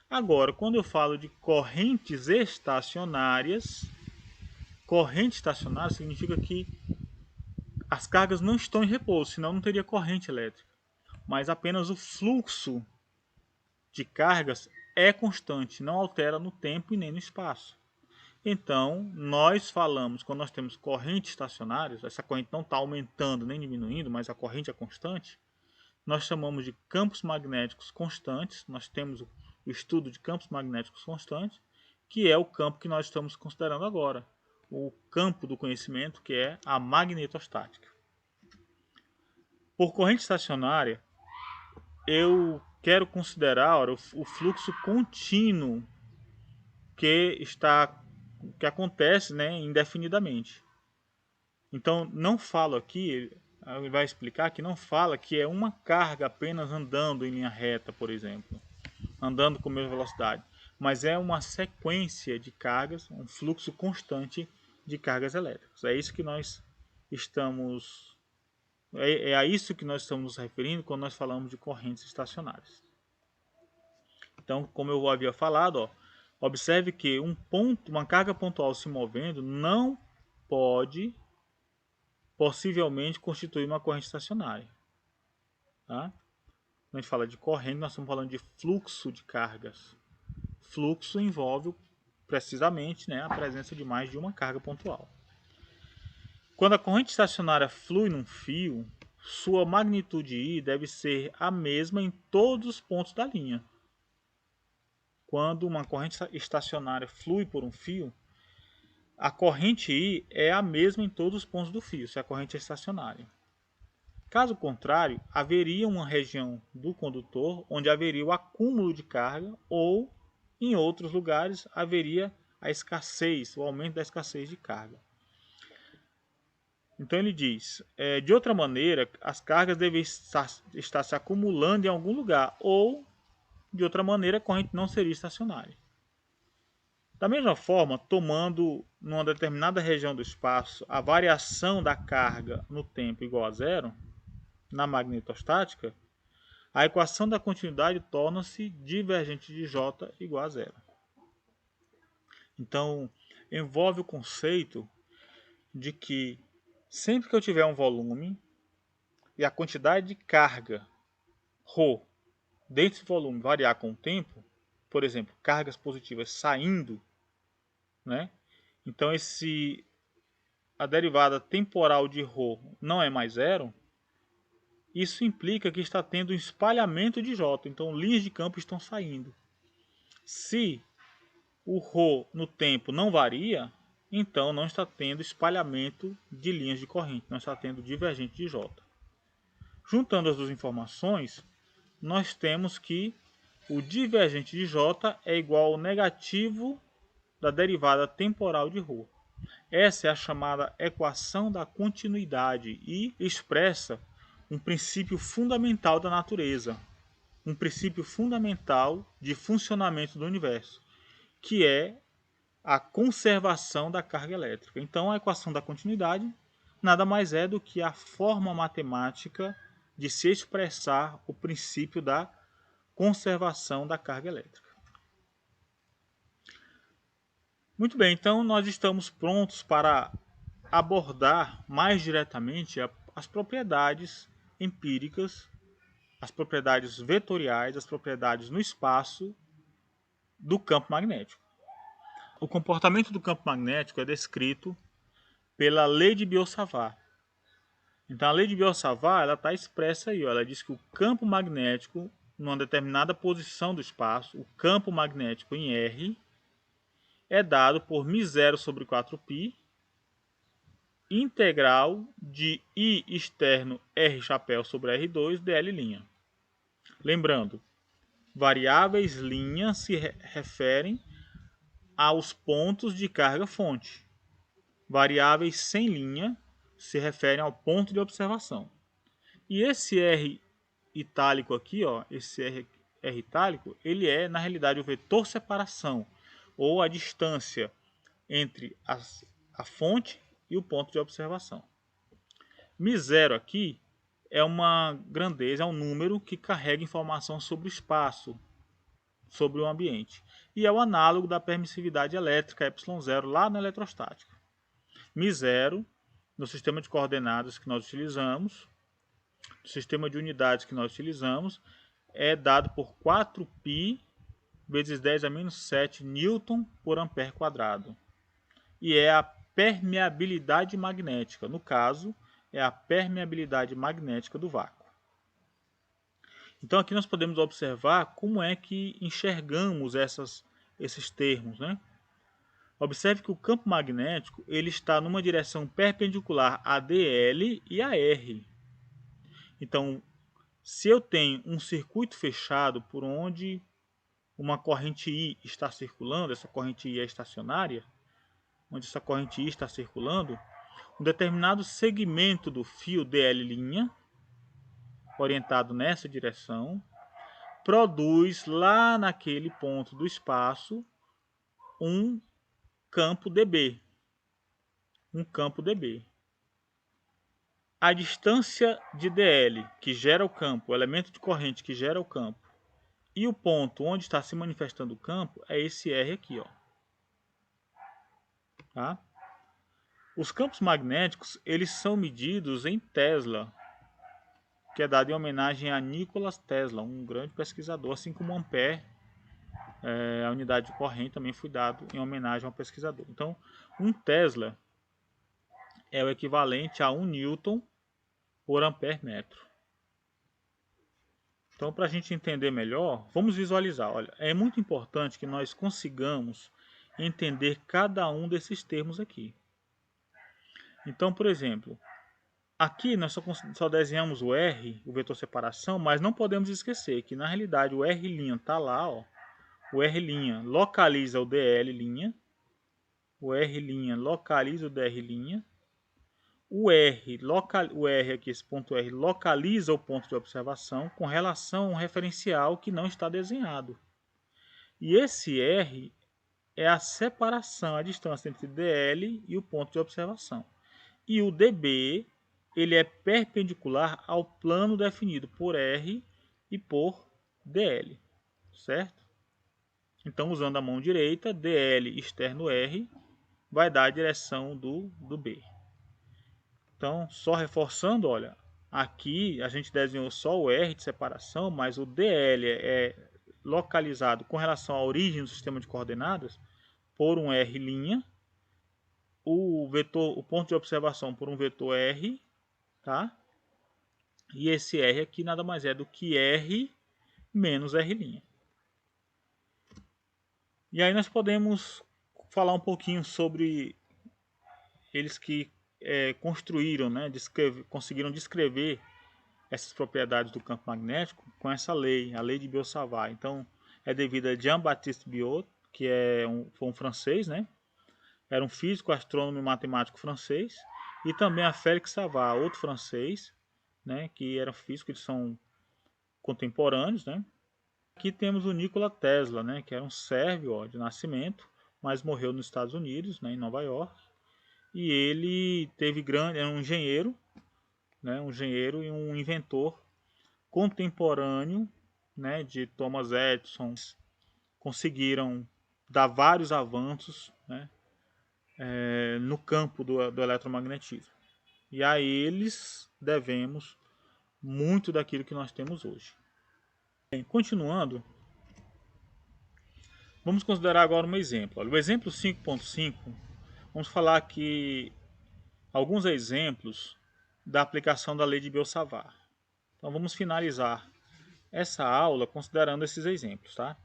Agora, quando eu falo de correntes estacionárias, corrente estacionária significa que as cargas não estão em repouso, senão não teria corrente elétrica. Mas apenas o fluxo de cargas é constante, não altera no tempo e nem no espaço. Então, nós falamos, quando nós temos correntes estacionárias, essa corrente não está aumentando nem diminuindo, mas a corrente é constante, nós chamamos de campos magnéticos constantes. Nós temos o estudo de campos magnéticos constantes, que é o campo que nós estamos considerando agora, o campo do conhecimento, que é a magnetostática. Por corrente estacionária, eu quero considerar o fluxo contínuo que acontece, né, indefinidamente. Então, não falo aqui, ele vai explicar que não fala que é uma carga apenas andando em linha reta, por exemplo, andando com a mesma velocidade, mas é uma sequência de cargas, um fluxo constante de cargas elétricas. É isso que nós estamos a isso que nós estamos nos referindo quando nós falamos de correntes estacionárias. Então, como eu havia falado, ó, observe que uma carga pontual se movendo não pode possivelmente constituir uma corrente estacionária. Tá? Quando a gente fala de corrente, nós estamos falando de fluxo de cargas. Fluxo envolve precisamente, né, a presença de mais de uma carga pontual. Quando a corrente estacionária flui num fio, sua magnitude I deve ser a mesma em todos os pontos da linha. Quando uma corrente estacionária flui por um fio, a corrente I é a mesma em todos os pontos do fio, se a corrente é estacionária. Caso contrário, haveria uma região do condutor onde haveria o acúmulo de carga, ou em outros lugares haveria a escassez, o aumento da escassez de carga. Então ele diz, de outra maneira, as cargas devem estar se acumulando em algum lugar, ou de outra maneira a corrente não seria estacionária. Da mesma forma, tomando numa determinada região do espaço a variação da carga no tempo igual a zero, na magnetostática, a equação da continuidade torna-se divergente de J igual a zero. Então, envolve o conceito de que sempre que eu tiver um volume e a quantidade de carga ρ dentro desse volume variar com o tempo, por exemplo, cargas positivas saindo, né? Então a derivada temporal de ρ não é mais zero, isso implica que está tendo um espalhamento de J, então linhas de campo estão saindo. Se o ρ no tempo não varia, então não está tendo espalhamento de linhas de corrente, não está tendo divergente de J. Juntando as duas informações, nós temos que o divergente de J é igual ao negativo da derivada temporal de ρ. Essa é a chamada equação da continuidade e expressa um princípio fundamental da natureza, um princípio fundamental de funcionamento do universo, que é a conservação da carga elétrica. Então, a equação da continuidade nada mais é do que a forma matemática de se expressar o princípio da conservação da carga elétrica. Muito bem, então nós estamos prontos para abordar mais diretamente as propriedades empíricas, as propriedades vetoriais, as propriedades no espaço do campo magnético. O comportamento do campo magnético é descrito pela lei de Biot-Savart. Então a lei de Biot-Savart está expressa aí, ó, ela diz que o campo magnético, numa determinada posição do espaço, o campo magnético em R, é dado por μ0 sobre 4π, integral de I externo R chapéu sobre R2 dl'. Lembrando, variáveis linha se referem aos pontos de carga fonte. Variáveis sem linha se referem ao ponto de observação. E esse R itálico aqui, ó, esse R itálico, ele é na realidade o vetor separação, ou a distância entre a fonte e o ponto de observação. μ0 aqui é uma grandeza, é um número que carrega informação sobre o espaço, sobre o ambiente. E é o análogo da permissividade elétrica ε0 lá na eletrostática. μ0, no sistema de coordenadas que nós utilizamos, no sistema de unidades que nós utilizamos, é dado por 4π vezes 10 a menos 7 newton por ampere quadrado. E é a permeabilidade magnética. No caso, é a permeabilidade magnética do vácuo. Então aqui nós podemos observar como é que enxergamos esses termos, né? Observe que o campo magnético ele está numa direção perpendicular a dl e a r. Então, se eu tenho um circuito fechado por onde uma corrente I está circulando, essa corrente I é estacionária, onde essa corrente I está circulando, um determinado segmento do fio dl', orientado nessa direção, produz lá naquele ponto do espaço um campo dB. A distância de dl, que gera o campo, o elemento de corrente que gera o campo, e o ponto onde está se manifestando o campo é esse R aqui, ó. Tá? Os campos magnéticos eles são medidos em Tesla, que é dado em homenagem a Nikola Tesla, um grande pesquisador, assim como Ampere, a unidade de corrente também foi dado em homenagem ao pesquisador. Então, 1 Tesla é o equivalente a 1 Newton por ampere metro. Então, para a gente entender melhor, vamos visualizar. Olha, é muito importante que nós consigamos entender cada um desses termos aqui. Então, por exemplo, aqui nós só desenhamos o R, o vetor separação, mas não podemos esquecer que na realidade o R' está lá, ó. O R' localiza o DL', o R' localiza o DR', o R aqui, esse ponto R, localiza o ponto de observação com relação a um referencial que não está desenhado. E esse R é a separação, a distância entre DL e o ponto de observação. E o dB, ele é perpendicular ao plano definido por R e por DL, certo? Então, usando a mão direita, DL externo R vai dar a direção do B. Então, só reforçando, olha, aqui a gente desenhou só o R de separação, mas o DL é localizado com relação à origem do sistema de coordenadas por um R', o ponto de observação por um vetor R, tá? E esse R aqui nada mais é do que R menos R'. E aí nós podemos falar um pouquinho sobre eles que construíram, né, conseguiram descrever essas propriedades do campo magnético com essa lei, a lei de Biot-Savart. Então, é devido a Jean-Baptiste Biot, que foi um francês, né? era um físico, astrônomo e matemático francês, e também a Félix Savart, outro francês, né, que era físico, eles são contemporâneos, né? Aqui temos o Nikola Tesla, né, que era um sérvio, ó, de nascimento, mas morreu nos Estados Unidos, né, em Nova York. E ele era um engenheiro, né, um engenheiro e um inventor contemporâneo, né, de Thomas Edison. Conseguiram dar vários avanços, né, no campo do eletromagnetismo. E a eles devemos muito daquilo que nós temos hoje. Bem, continuando, vamos considerar agora um exemplo. Olha, o exemplo 5.5, vamos falar aqui alguns exemplos da aplicação da lei de Biot-Savart. Então vamos finalizar essa aula considerando esses exemplos, tá?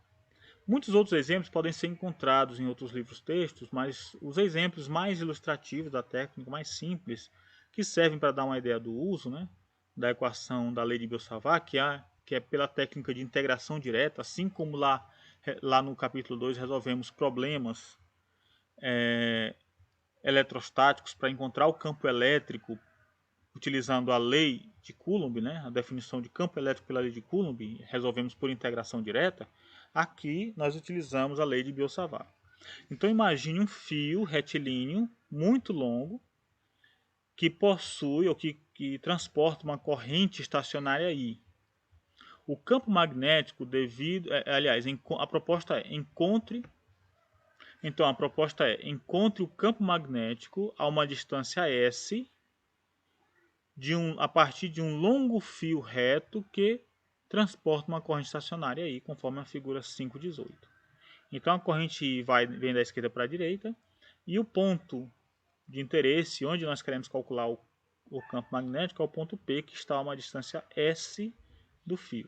Muitos outros exemplos podem ser encontrados em outros livros textos, mas os exemplos mais ilustrativos da técnica, mais simples, que servem para dar uma ideia do uso, né, da equação da lei de Biot-Savart, que é pela técnica de integração direta, assim como lá no capítulo 2 resolvemos problemas eletrostáticos para encontrar o campo elétrico utilizando a lei de Coulomb, né, a definição de campo elétrico pela lei de Coulomb, resolvemos por integração direta. Aqui nós utilizamos a lei de Biot-Savart. Então imagine um fio retilíneo muito longo que possui ou que transporta uma corrente estacionária I. O campo magnético a proposta é encontre o campo magnético a uma distância S a partir de um longo fio reto que transporta uma corrente estacionária aí, conforme a figura 5.18. Então a corrente vem da esquerda para a direita e o ponto de interesse, onde nós queremos calcular o campo magnético, é o ponto P, que está a uma distância S do fio.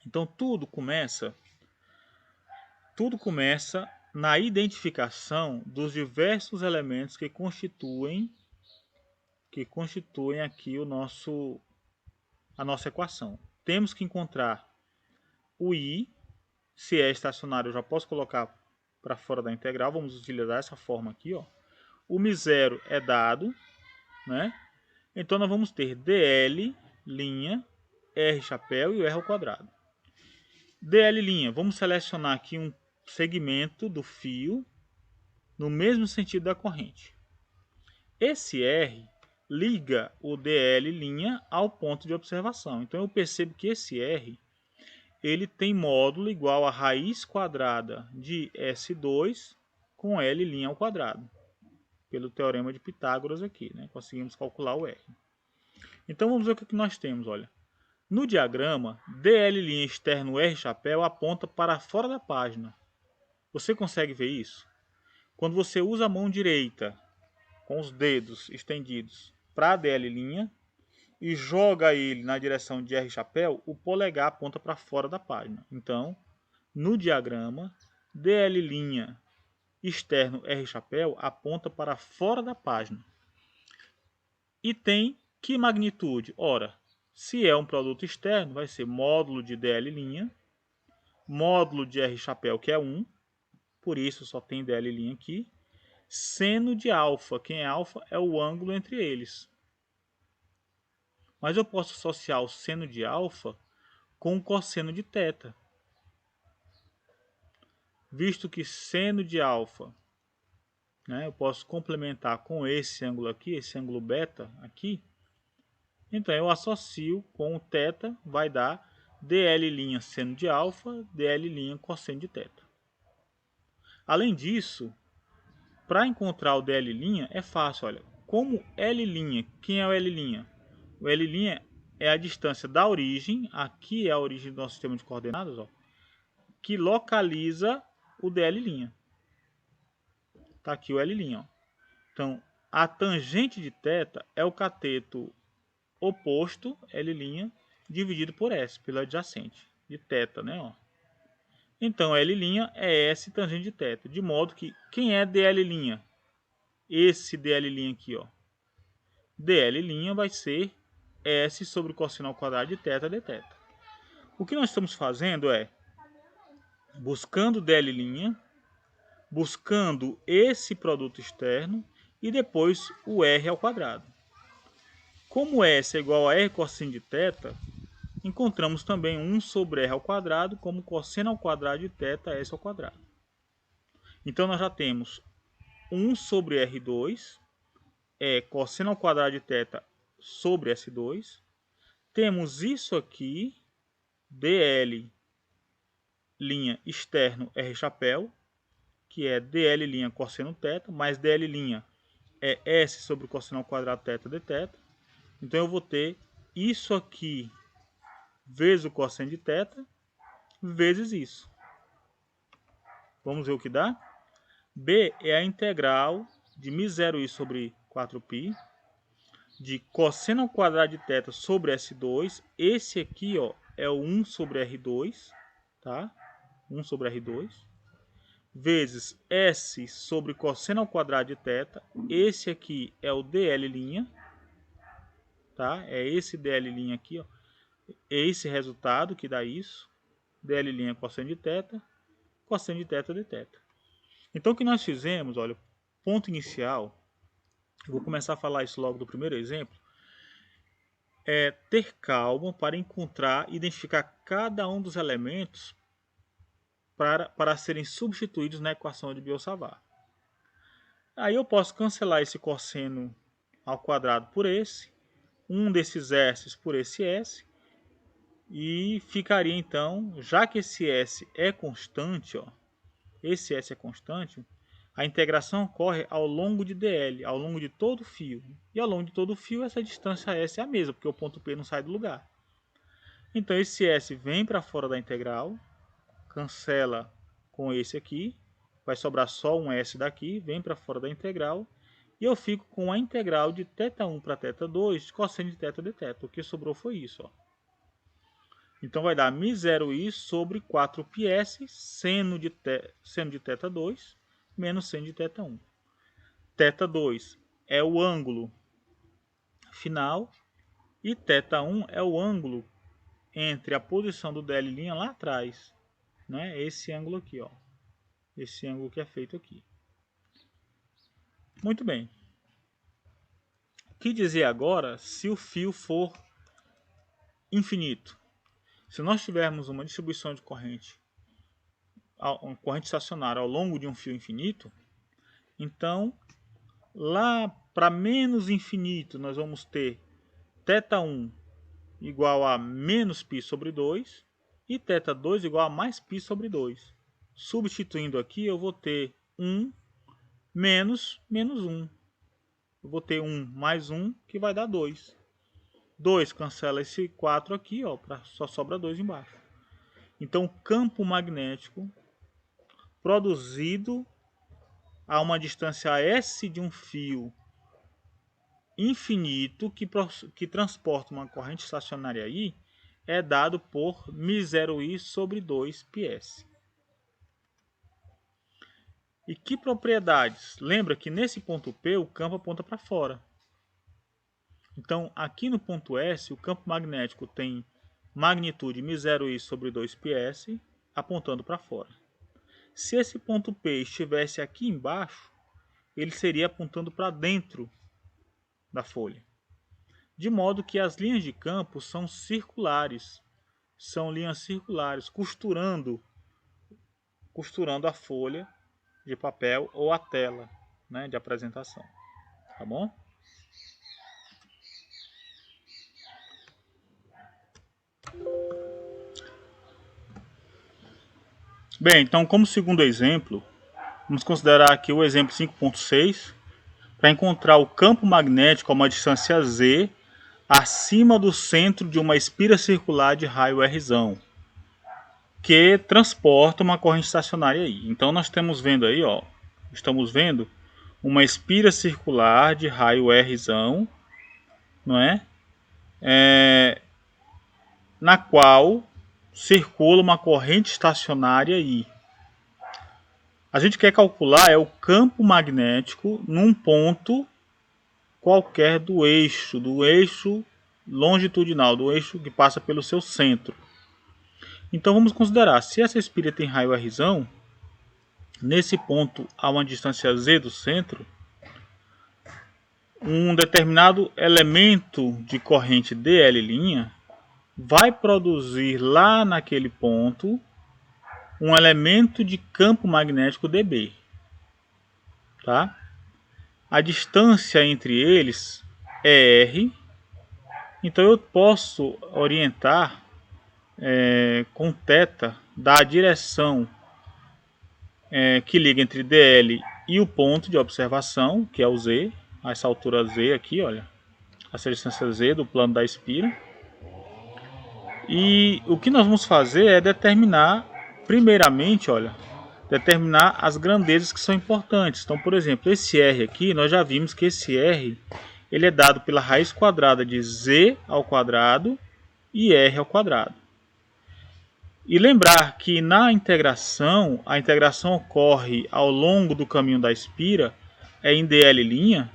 Então tudo começa na identificação dos diversos elementos que constituem aqui a nossa equação. Temos que encontrar o I, se é estacionário eu já posso colocar para fora da integral, vamos utilizar essa forma aqui, ó. O μ0 é dado, né? Então nós vamos ter dl, r chapéu e o r ao quadrado. dl', vamos selecionar aqui um segmento do fio no mesmo sentido da corrente. Esse r liga o dl' ao ponto de observação. Então eu percebo que esse r ele tem módulo igual a raiz quadrada de S2 com L' ao quadrado. Pelo teorema de Pitágoras aqui, né? Conseguimos calcular o R. Então vamos ver o que nós temos, olha. No diagrama, dl' externo R chapéu aponta para fora da página. Você consegue ver isso? Quando você usa a mão direita com os dedos estendidos para a dl' e joga ele na direção de R chapéu, o polegar aponta para fora da página. Então, no diagrama, dl' externo R chapéu aponta para fora da página. E tem que magnitude? Ora, se é um produto externo, vai ser módulo de dl', módulo de R chapéu, que é 1, por isso só tem dl' aqui, seno de alfa. Quem é alfa é o ângulo entre eles. Mas eu posso associar o seno de alfa com o cosseno de θ. Visto que seno de alfa, né, eu posso complementar com esse ângulo aqui, esse ângulo beta aqui. Então eu associo com o θ, vai dar dl' seno de alfa, dl' cosseno de θ. Além disso, para encontrar o dl' é fácil, olha. Como L', quem é o L'? O L' é a distância da origem, aqui é a origem do nosso sistema de coordenadas, ó, que localiza o dl'. Está aqui o L'. Ó. Então, a tangente de θ é o cateto oposto, L', dividido por S, pelo adjacente, de θ, né? Ó. Então, L' é S tangente de θ, de modo que, quem é dl'? Esse dl' aqui, ó. dl' vai ser S sobre o cosseno ao quadrado de θ dθ. O que nós estamos fazendo é buscando dl', buscando esse produto externo e depois o R ao quadrado. Como S é igual a R cosseno de θ, encontramos também 1 sobre R ao quadrado como cosseno ao quadrado de θ S ao quadrado. Então nós já temos 1 sobre R2 é cosseno ao quadrado de θ sobre S2. Temos isso aqui, dl' externo R chapéu, que é dl' cosseno θ, mais dl' é S sobre cosseno ao quadrado θ dθ. Então eu vou ter isso aqui vezes o cosseno de θ, vezes isso. Vamos ver o que dá? B é a integral de μ0i sobre 4π de cosseno ao quadrado de θ sobre S2. Esse aqui, ó, é o 1 sobre R2, tá? 1 sobre R2. Vezes S sobre cosseno ao quadrado de θ. Esse aqui é o dl', tá? É esse dl' aqui, ó. É esse resultado que dá isso. dl' cosseno de θ, cosseno de θ dθ. Então o que nós fizemos, olha, ponto inicial, eu vou começar a falar isso logo do primeiro exemplo, é ter calma para encontrar e identificar cada um dos elementos para serem substituídos na equação de Biot-Savart. Aí eu posso cancelar esse cosseno ao quadrado por esse, um desses S por esse S, e ficaria então, já que esse S é constante, ó, esse S é constante, a integração ocorre ao longo de dl, ao longo de todo o fio. E ao longo de todo o fio, essa distância S é a mesma, porque o ponto P não sai do lugar. Então esse S vem para fora da integral, cancela com esse aqui, vai sobrar só um S daqui, vem para fora da integral, e eu fico com a integral de θ1 para θ2, cosseno de θ dθ. O que sobrou foi isso, ó. Então vai dar μ0i sobre 4πs seno de θ2 menos seno de θ1. θ2 é o ângulo final e θ1 é o ângulo entre a posição do dl' lá atrás, né? Esse ângulo aqui, ó. Esse ângulo que é feito aqui. Muito bem. O que dizer agora se o fio for infinito? Se nós tivermos uma distribuição de corrente, uma corrente estacionária ao longo de um fio infinito, então lá para menos infinito nós vamos ter θ1 igual a menos π sobre 2 e θ2 igual a mais π sobre 2. Substituindo aqui eu vou ter 1 menos 1. Eu vou ter 1 mais 1 que vai dar 2. 2 cancela esse 4 aqui, ó, só sobra 2 embaixo. Então, o campo magnético produzido a uma distância S de um fio infinito que transporta uma corrente estacionária I é dado por μ0i sobre 2πs. E que propriedades? Lembra que nesse ponto P o campo aponta para fora. Então, aqui no ponto S, o campo magnético tem magnitude μ0i sobre 2πs, apontando para fora. Se esse ponto P estivesse aqui embaixo, ele seria apontando para dentro da folha. De modo que as linhas de campo são circulares. São linhas circulares, costurando a folha de papel ou a tela, né, de apresentação. Tá bom? Bem, então como segundo exemplo, vamos considerar aqui o exemplo 5.6 para encontrar o campo magnético a uma distância z acima do centro de uma espira circular de raio Rzão, que transporta uma corrente estacionária I. Então nós estamos vendo aí, ó, uma espira circular de raio Rzão, não é? Na qual circula uma corrente estacionária I. A gente quer calcular o campo magnético num ponto qualquer do eixo longitudinal, do eixo que passa pelo seu centro. Então vamos considerar, se essa espira tem raio Rzão, nesse ponto a uma distância z do centro, um determinado elemento de corrente dl' vai produzir lá naquele ponto um elemento de campo magnético dB. Tá? A distância entre eles é r, então eu posso orientar com θ da direção que liga entre dl e o ponto de observação, que é o z, a essa altura z aqui, olha, essa distância z do plano da espira. E o que nós vamos fazer é determinar, primeiramente, olha, determinar as grandezas que são importantes. Então, por exemplo, esse r aqui, nós já vimos que esse r ele é dado pela raiz quadrada de z ao quadrado e r ao quadrado. E lembrar que na integração, a integração ocorre ao longo do caminho da espira, em dl'.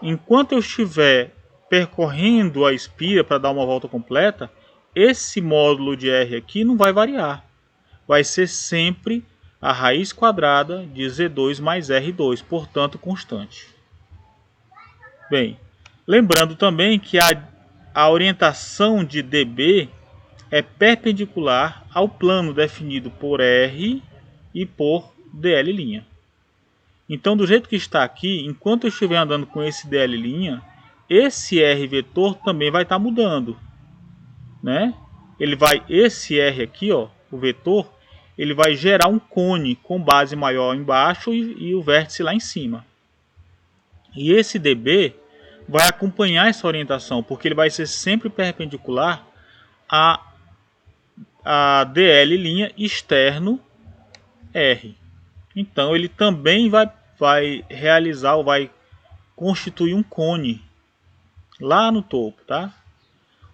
Enquanto eu estiver percorrendo a espira para dar uma volta completa, esse módulo de r aqui não vai variar. Vai ser sempre a raiz quadrada de z2 mais r2, portanto constante. Bem, lembrando também que a orientação de dB é perpendicular ao plano definido por r e por dl'. Então, do jeito que está aqui, enquanto eu estiver andando com esse dl', esse r vetor também vai estar mudando, né? Esse r aqui, ó, o vetor, ele vai gerar um cone com base maior embaixo e o vértice lá em cima. E esse dB vai acompanhar essa orientação, porque ele vai ser sempre perpendicular a dl' externo R. Então ele também vai realizar ou vai constituir um cone lá no topo, tá?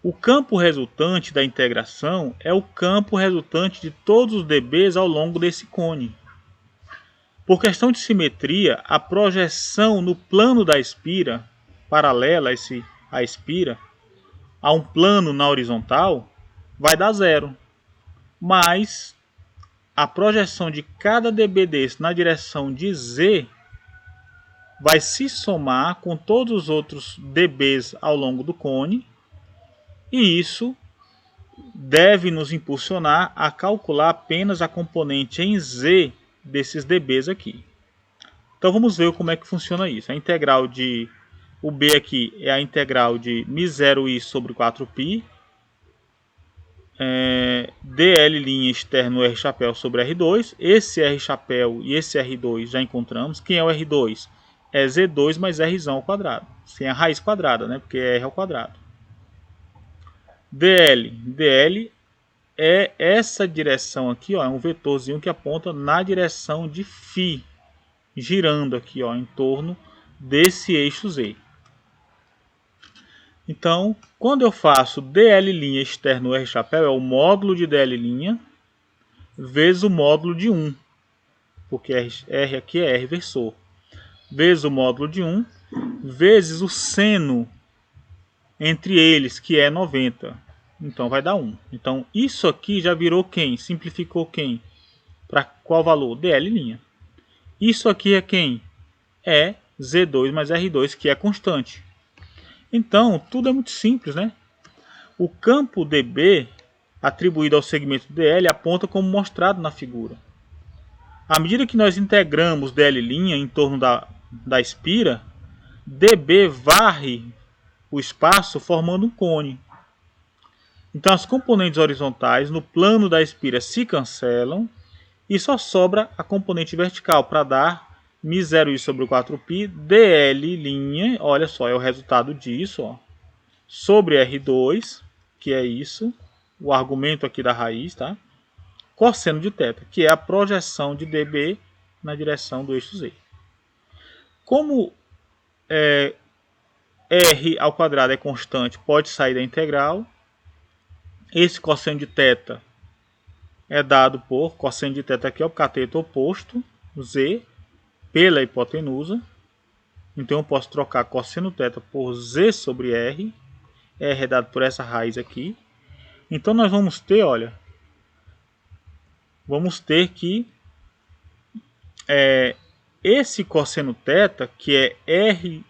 O campo resultante da integração é o campo resultante de todos os dBs ao longo desse cone. Por questão de simetria, a projeção no plano da espira, paralela à espira, a um plano na horizontal, vai dar zero. Mas a projeção de cada dB desse na direção de z vai se somar com todos os outros dBs ao longo do cone, e isso deve nos impulsionar a calcular apenas a componente em z desses dBs aqui. Então vamos ver como é que funciona isso. A integral de... O b aqui é a integral de μ0i sobre 4π, dl' externo R chapéu sobre R2. Esse R chapéu e esse R2 já encontramos. Quem é o R2? É Z2 mais R ao quadrado. Sem a raiz quadrada, né? Porque é R ao quadrado. dl é essa direção aqui, ó, é um vetorzinho que aponta na direção de φ, girando aqui, ó, em torno desse eixo Z. Então, quando eu faço dl' externo R chapéu, é o módulo de dl' vezes o módulo de 1, porque R aqui é R versor, vezes o módulo de 1, vezes o seno entre eles, que é 90. Então vai dar 1. Então isso aqui já virou quem? Simplificou quem? Para qual valor? dl'. Isso aqui é quem? É Z2 mais R2, que é constante. Então tudo é muito simples, né? O campo dB atribuído ao segmento dl aponta como mostrado na figura. À medida que nós integramos dl' em torno da espira, dB varre o espaço formando um cone. Então as componentes horizontais no plano da espira se cancelam e só sobra a componente vertical para dar μ0i sobre 4π dl', olha só, é o resultado disso, ó, sobre R2, que é isso, o argumento aqui da raiz, tá? Cosseno de θ, que é a projeção de dB na direção do eixo Z. Como R ao quadrado é constante, pode sair da integral. Esse cosseno de θ é dado por cosseno de θ aqui, ó, o cateto oposto, Z, pela hipotenusa. Então eu posso trocar cosseno θ por Z sobre R. R é dado por essa raiz aqui. Então nós vamos ter, olha, vamos ter que esse cosseno θ, que é R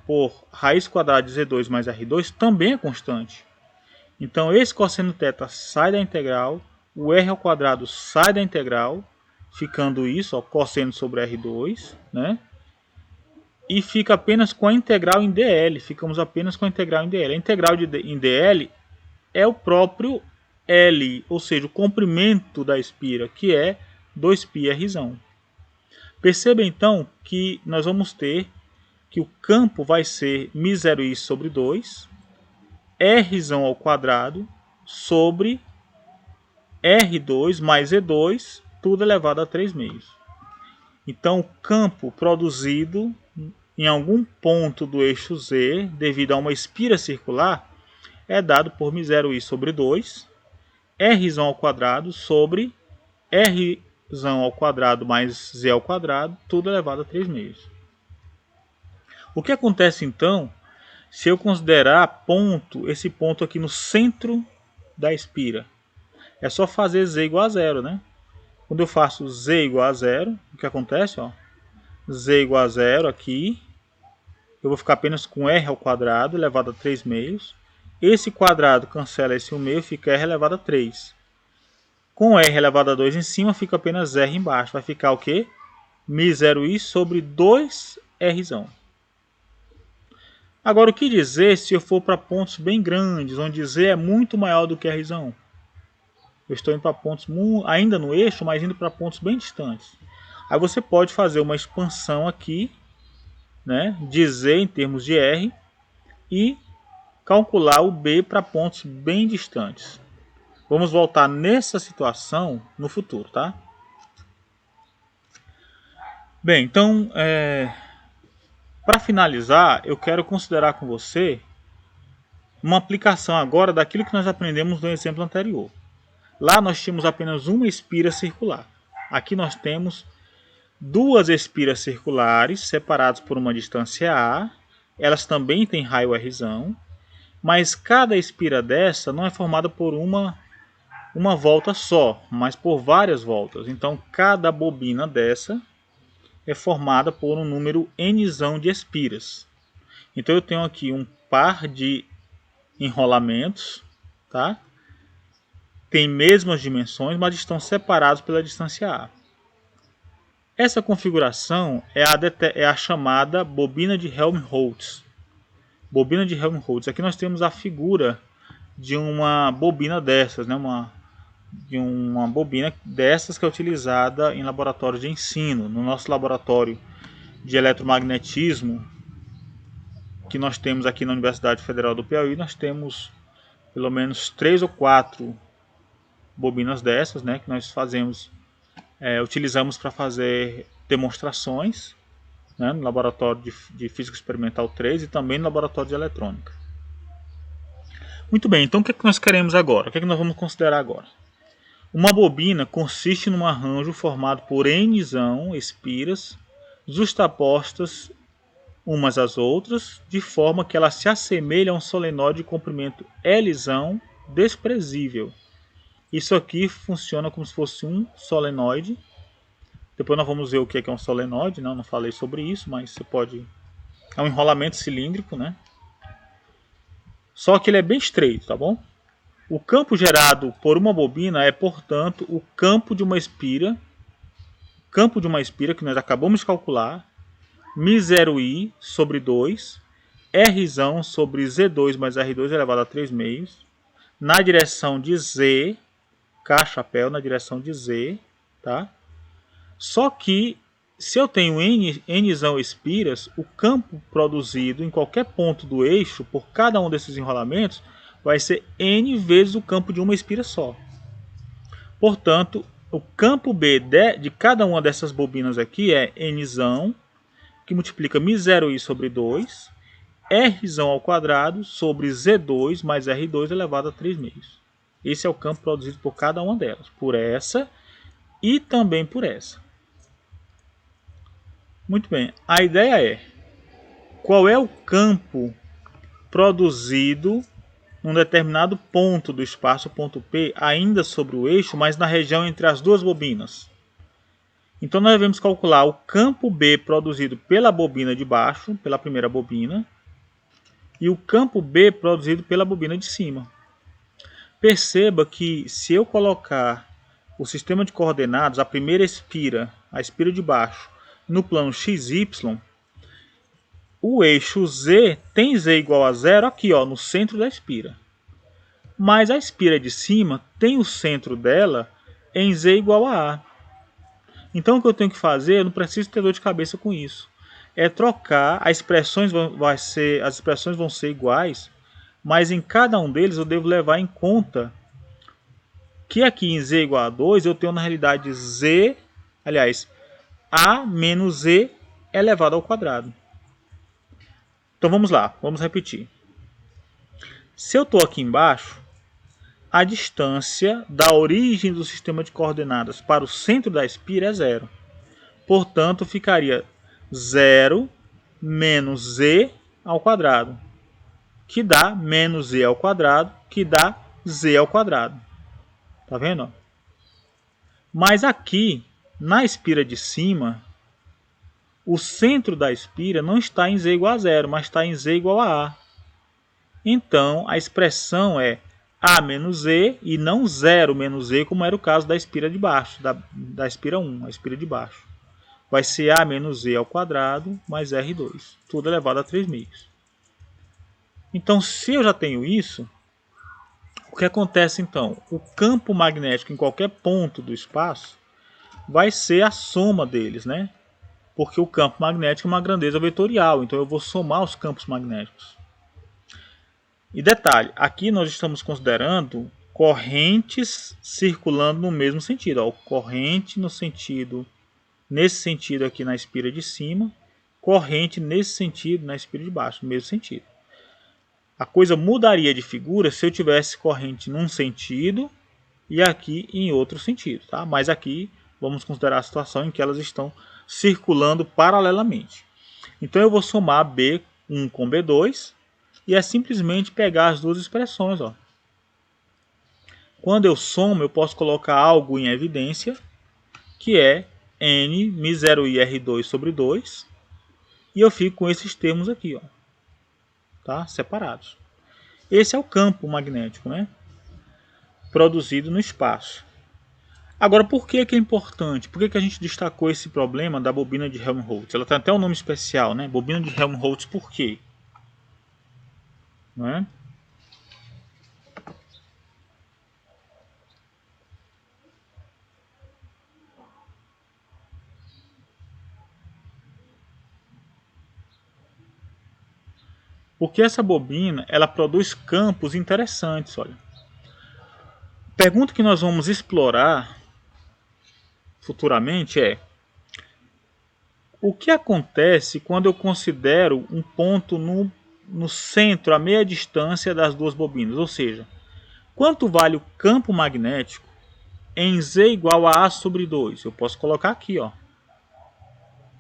por raiz quadrada de Z2 mais R2, também é constante. Então esse cosseno θ sai da integral, o R ao quadrado sai da integral, ficando isso, ó, cosseno sobre R2, né? E fica apenas com a integral em dl, ficamos apenas com a integral em dl. A integral em dl é o próprio L, ou seja, o comprimento da espira, que é 2πr. Perceba então que nós vamos ter que o campo vai ser μ0i sobre 2, r ao quadrado sobre R2 mais E2, tudo elevado a 3 meios. Então, o campo produzido em algum ponto do eixo Z, devido a uma espira circular, é dado por μ0i sobre 2, r ao quadrado sobre r ao quadrado mais z ao quadrado, tudo elevado a 3 meios. O que acontece então se eu considerar esse ponto aqui no centro da espira? É só fazer z igual a zero, né? Quando eu faço z igual a zero, o que acontece? Ó, z igual a zero aqui, eu vou ficar apenas com r ao quadrado elevado a 3 meios. Esse quadrado cancela esse 1 meio, fica r elevado a 3. Com r elevado a 2 em cima, fica apenas r embaixo. Vai ficar o quê? μ0i sobre 2r. Agora, o que dizer se eu for para pontos bem grandes, onde z é muito maior do que r? Eu estou indo para pontos ainda no eixo, mas indo para pontos bem distantes. Aí você pode fazer uma expansão aqui, né, de z em termos de r e calcular o b para pontos bem distantes. Vamos voltar nessa situação no futuro, tá? Bem, então, para finalizar, eu quero considerar com você uma aplicação agora daquilo que nós aprendemos no exemplo anterior. Lá nós tínhamos apenas uma espira circular. Aqui nós temos duas espiras circulares separadas por uma distância A. Elas também têm raio R, mas cada espira dessa não é formada por uma volta só, mas por várias voltas. Então cada bobina dessa é formada por um número N de espiras. Então eu tenho aqui um par de enrolamentos, tá? Tem mesmas dimensões, mas estão separados pela distância A. Essa configuração é a chamada bobina de Helmholtz. Bobina de Helmholtz. Aqui nós temos a figura de uma bobina dessas, né? De uma bobina dessas que é utilizada em laboratórios de ensino. No nosso laboratório de eletromagnetismo, que nós temos aqui na Universidade Federal do Piauí, nós temos pelo menos 3 ou 4 bobinas dessas, né, que nós utilizamos para fazer demonstrações, né, no laboratório de Física Experimental 3 e também no laboratório de Eletrônica. Muito bem, então o que é que nós queremos agora? O que é que nós vamos considerar agora? Uma bobina consiste num arranjo formado por N espiras justapostas umas às outras, de forma que ela se assemelha a um solenoide de comprimento L desprezível. Isso aqui funciona como se fosse um solenoide. Depois nós vamos ver o que é um solenoide, né? Eu não falei sobre isso, mas você pode... É um enrolamento cilíndrico, né? Só que ele é bem estreito, tá bom? O campo gerado por uma bobina é, portanto, o campo de uma espira. Campo de uma espira que nós acabamos de calcular. μ0i sobre 2. R sobre Z2 mais R2 elevado a 3 meios. Na direção de Z... K-chapéu na direção de Z, tá? Só que se eu tenho N espiras, o campo produzido em qualquer ponto do eixo por cada um desses enrolamentos vai ser N vezes o campo de uma espira só. Portanto, o campo B de cada uma dessas bobinas aqui é N, que multiplica μ0i sobre 2, R ao quadrado sobre Z2 mais R2 elevado a 3 meios. Esse é o campo produzido por cada uma delas, por essa e também por essa. Muito bem, a ideia é, qual é o campo produzido num determinado ponto do espaço, ponto P, ainda sobre o eixo, mas na região entre as duas bobinas? Então nós devemos calcular o campo B produzido pela bobina de baixo, pela primeira bobina, e o campo B produzido pela bobina de cima. Perceba que se eu colocar o sistema de coordenadas, a primeira espira, a espira de baixo, no plano XY, o eixo Z tem Z igual a zero aqui, ó, no centro da espira. Mas a espira de cima tem o centro dela em Z igual a A. Então o que eu tenho que fazer, eu não preciso ter dor de cabeça com isso. É trocar, as expressões vão ser iguais, mas em cada um deles eu devo levar em conta que aqui em Z igual a 2 eu tenho na realidade Z, aliás, A menos Z elevado ao quadrado. Então vamos lá, vamos repetir. Se eu estou aqui embaixo, a distância da origem do sistema de coordenadas para o centro da espira é zero. Portanto, ficaria 0 menos z ao quadrado, que dá menos z ao quadrado, que dá z ao quadrado. Tá vendo? Mas aqui, na espira de cima, o centro da espira não está em z igual a zero, mas está em z igual a A. Então, a expressão é A menos Z e não 0 menos Z, como era o caso da espira de baixo, da espira 1, a espira de baixo. Vai ser A menos Z ao quadrado mais R2, tudo elevado a 3 meios. Então, se eu já tenho isso, o que acontece então? O campo magnético em qualquer ponto do espaço vai ser a soma deles, né? Porque o campo magnético é uma grandeza vetorial, então eu vou somar os campos magnéticos. E detalhe, aqui nós estamos considerando correntes circulando no mesmo sentido. Ó, corrente nesse sentido aqui na espira de cima, corrente nesse sentido na espira de baixo, no mesmo sentido. A coisa mudaria de figura se eu tivesse corrente num sentido e aqui em outro sentido, tá? Mas aqui vamos considerar a situação em que elas estão circulando paralelamente. Então eu vou somar B1 com B2 e é simplesmente pegar as duas expressões, ó. Quando eu somo, eu posso colocar algo em evidência, que é N μ0i R2 sobre 2, e eu fico com esses termos aqui, ó, tá? Separados. Esse é o campo magnético, né? Produzido no espaço. Agora, por que é importante? Por que a gente destacou esse problema da bobina de Helmholtz? Ela tem até um nome especial, né? Bobina de Helmholtz, por quê? Não é? Porque essa bobina, ela produz campos interessantes, olha. Pergunta que nós vamos explorar futuramente é: o que acontece quando eu considero um ponto no centro, a meia distância das duas bobinas? Ou seja, quanto vale o campo magnético em Z igual a A sobre 2? Eu posso colocar aqui, ó,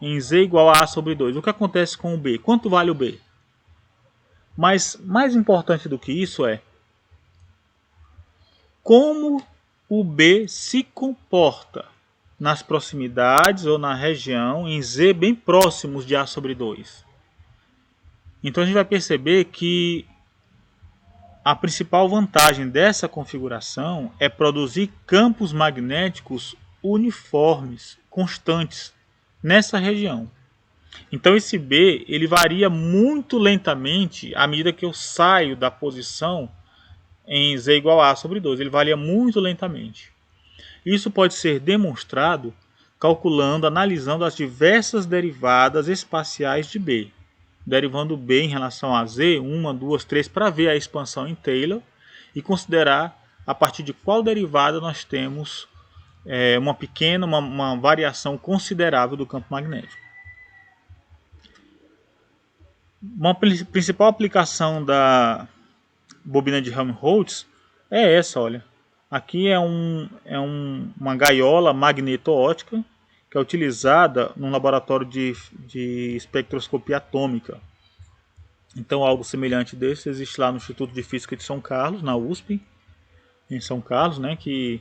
em Z igual a A sobre 2. O que acontece com o B? Quanto vale o B? Mas mais importante do que isso é como o B se comporta nas proximidades ou na região em Z bem próximos de A sobre 2. Então a gente vai perceber que a principal vantagem dessa configuração é produzir campos magnéticos uniformes, constantes, nessa região. Então esse B ele varia muito lentamente à medida que eu saio da posição em Z igual a A sobre 2. Ele varia muito lentamente. Isso pode ser demonstrado calculando, analisando as diversas derivadas espaciais de B. Derivando B em relação a Z, 1, 2, 3, para ver a expansão em Taylor e considerar a partir de qual derivada nós temos uma variação considerável do campo magnético. Uma principal aplicação da bobina de Helmholtz é essa, olha. Aqui é uma gaiola magneto-ótica que é utilizada no laboratório de espectroscopia atômica. Então algo semelhante desse existe lá no Instituto de Física de São Carlos, na USP, em São Carlos, né, que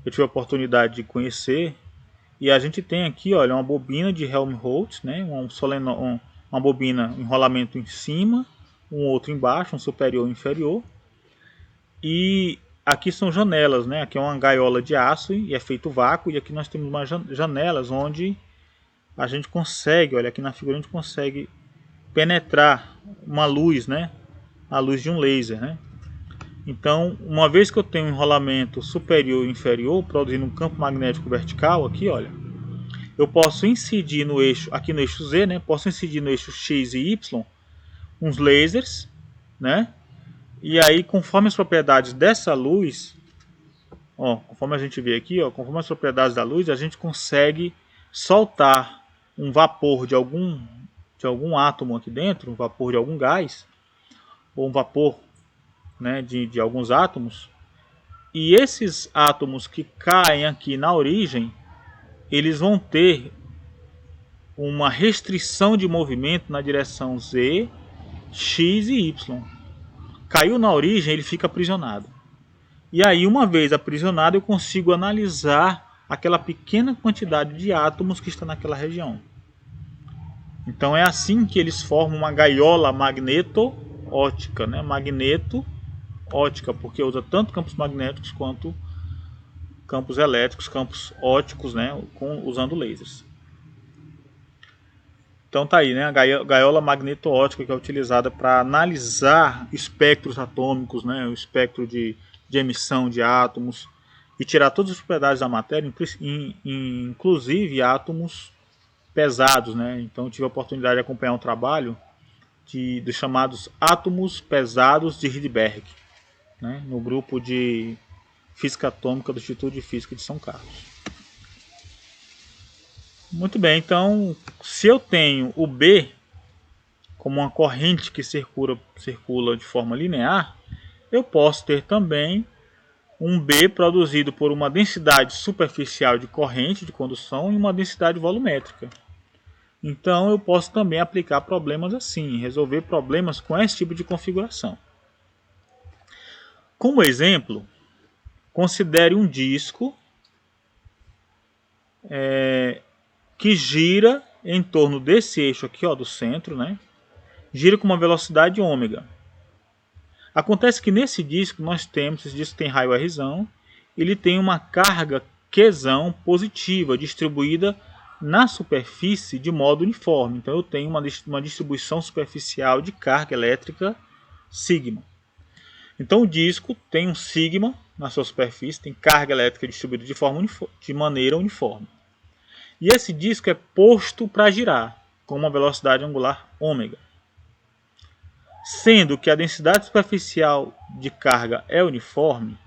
eu tive a oportunidade de conhecer E a gente tem aqui, olha, uma bobina de Helmholtz, né? Uma bobina, enrolamento em cima, um outro embaixo, um superior e um inferior. E aqui são janelas, né? Aqui é uma gaiola de aço e é feito vácuo. E aqui nós temos umas janelas onde a gente consegue, olha, aqui na figura a gente consegue penetrar uma luz, né? A luz de um laser, né? Então, uma vez que eu tenho um enrolamento superior e inferior, produzindo um campo magnético vertical, aqui, olha, eu posso incidir no eixo, aqui no eixo Z, né? Posso incidir no eixo X e Y, uns lasers, né? E aí, conforme as propriedades dessa luz, ó, conforme a gente vê aqui, ó, conforme as propriedades da luz, a gente consegue soltar um vapor de algum átomo aqui dentro, um vapor de algum gás, ou um vapor, né, de alguns átomos. E esses átomos que caem aqui na origem, eles vão ter uma restrição de movimento na direção Z, X e Y. Caiu na origem, ele fica aprisionado. E aí, uma vez aprisionado, eu consigo analisar aquela pequena quantidade de átomos que está naquela região. Então é assim que eles formam uma gaiola magneto-ótica, né? Magneto-ótica, porque usa tanto campos magnéticos quanto campos elétricos, campos óticos, né? Usando lasers. Então tá aí, né? A gaiola magneto-ótica, que é utilizada para analisar espectros atômicos, né? O espectro de emissão de átomos e tirar todas as propriedades da matéria, inclusive átomos pesados, né? Então eu tive a oportunidade de acompanhar um trabalho dos chamados átomos pesados de Rydberg, né? No grupo de Física Atômica do Instituto de Física de São Carlos. Muito bem, então se eu tenho o B como uma corrente que circula de forma linear, eu posso ter também um B produzido por uma densidade superficial de corrente de condução e uma densidade volumétrica. Então eu posso também aplicar problemas assim, resolver problemas com esse tipo de configuração. Como exemplo, considere um disco que gira em torno desse eixo aqui, ó, do centro, né? Gira com uma velocidade ômega. Acontece que nesse disco nós temos, esse disco tem raio Rzão, ele tem uma carga Qzão positiva distribuída na superfície de modo uniforme. Então eu tenho uma distribuição superficial de carga elétrica sigma. Então o disco tem um sigma na sua superfície, tem carga elétrica distribuída de maneira uniforme. E esse disco é posto para girar com uma velocidade angular ômega. Sendo que a densidade superficial de carga é uniforme,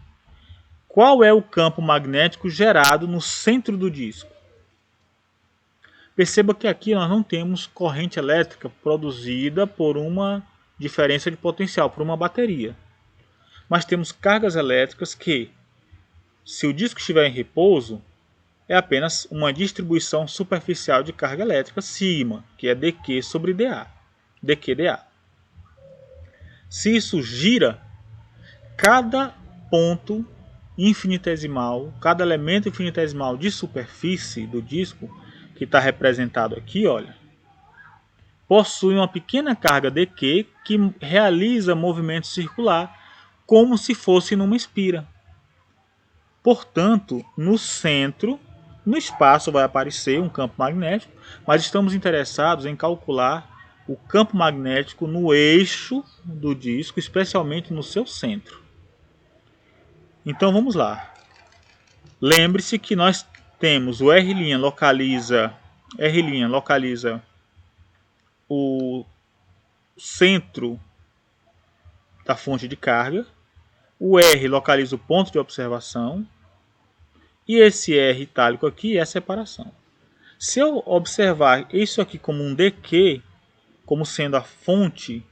qual é o campo magnético gerado no centro do disco? Perceba que aqui nós não temos corrente elétrica produzida por uma diferença de potencial, por uma bateria. Mas temos cargas elétricas que, se o disco estiver em repouso, é apenas uma distribuição superficial de carga elétrica sigma, que é dQ sobre dA. dQdA. Se isso gira, cada ponto infinitesimal, cada elemento infinitesimal de superfície do disco, que está representado aqui, olha, possui uma pequena carga dQ que realiza movimento circular como se fosse numa espira. Portanto, no centro, no espaço vai aparecer um campo magnético, mas estamos interessados em calcular o campo magnético no eixo do disco, especialmente no seu centro. Então vamos lá. Lembre-se que nós temos o R' localiza o centro da fonte de carga, o R localiza o ponto de observação e esse R itálico aqui é a separação. Se eu observar isso aqui como um dQ, como sendo a fonte,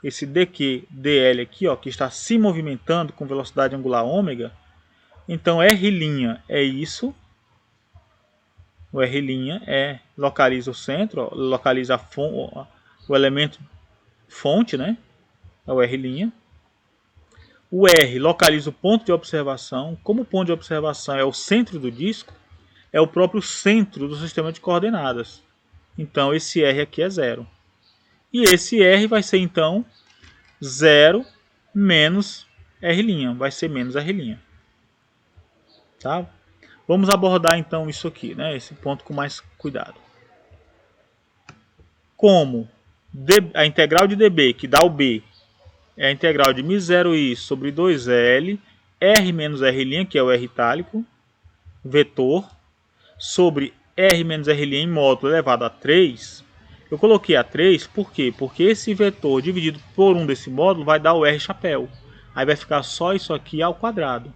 esse dQ dL aqui, ó, que está se movimentando com velocidade angular ômega, então R' é isso. O R' localiza o centro, ó, localiza o elemento fonte, né? É o R'. O R localiza o ponto de observação. Como o ponto de observação é o centro do disco, é o próprio centro do sistema de coordenadas. Então, esse R aqui é 0. E esse R vai ser, então, 0 menos R'. Vai ser menos R'. Tá? Vamos abordar, então, isso aqui, né? Esse ponto com mais cuidado. Como a integral de dB, que dá o B, é a integral de μ0i sobre 2L, R menos R', que é o R itálico, vetor, sobre R menos R' em módulo elevado a 3, eu coloquei a 3, por quê? Porque esse vetor dividido por 1 desse módulo vai dar o R chapéu. Aí vai ficar só isso aqui ao quadrado.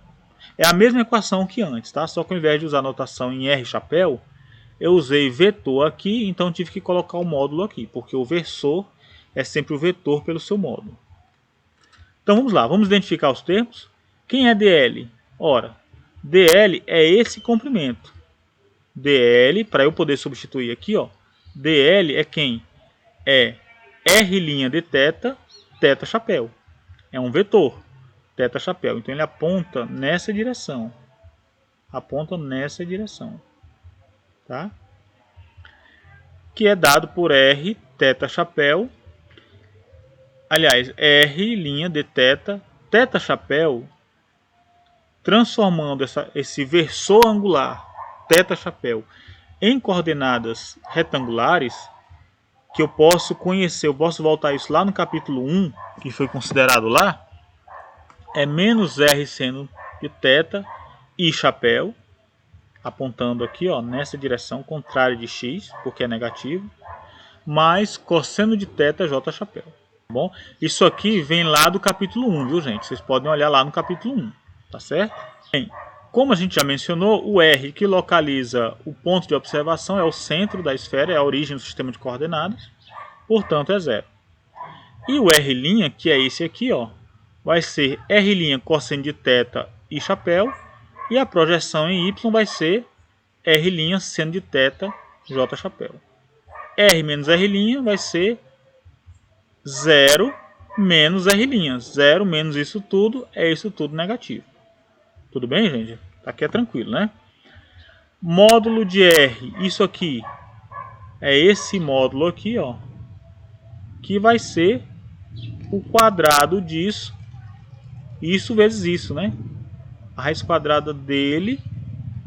É a mesma equação que antes, tá? Só que ao invés de usar a notação em R chapéu, eu usei vetor aqui, então tive que colocar o módulo aqui, porque o versor é sempre o vetor pelo seu módulo. Então vamos lá, vamos identificar os termos. Quem é DL? Ora, DL é esse comprimento. DL, para eu poder substituir aqui, ó, DL é quem? É R' de θ, θ chapéu. É um vetor, θ chapéu. Então ele aponta nessa direção. Aponta nessa direção. Tá? Que é dado por R, θ chapéu. Aliás, R' de θ, θ chapéu, transformando esse versor angular, θ chapéu, em coordenadas retangulares, que eu posso conhecer, eu posso voltar isso lá no capítulo 1, que foi considerado lá, é menos R seno de θ e chapéu, apontando aqui, ó, nessa direção contrária de x, porque é negativo, mais cosseno de θ j chapéu. Tá bom? Isso aqui vem lá do capítulo 1, viu, gente? Vocês podem olhar lá no capítulo 1, tá certo? Bem, como a gente já mencionou, o R que localiza o ponto de observação é o centro da esfera, é a origem do sistema de coordenadas, portanto é 0. E o R', que é esse aqui, ó, vai ser R' cosseno de θ e chapéu, e a projeção em Y vai ser R' seno de θ j chapéu. R menos R' vai ser 0 menos R'. 0 menos isso tudo é isso tudo negativo. Tudo bem, gente? Aqui é tranquilo, né? Módulo de R, isso aqui é esse módulo aqui, ó, que vai ser o quadrado disso, isso vezes isso, né? A raiz quadrada dele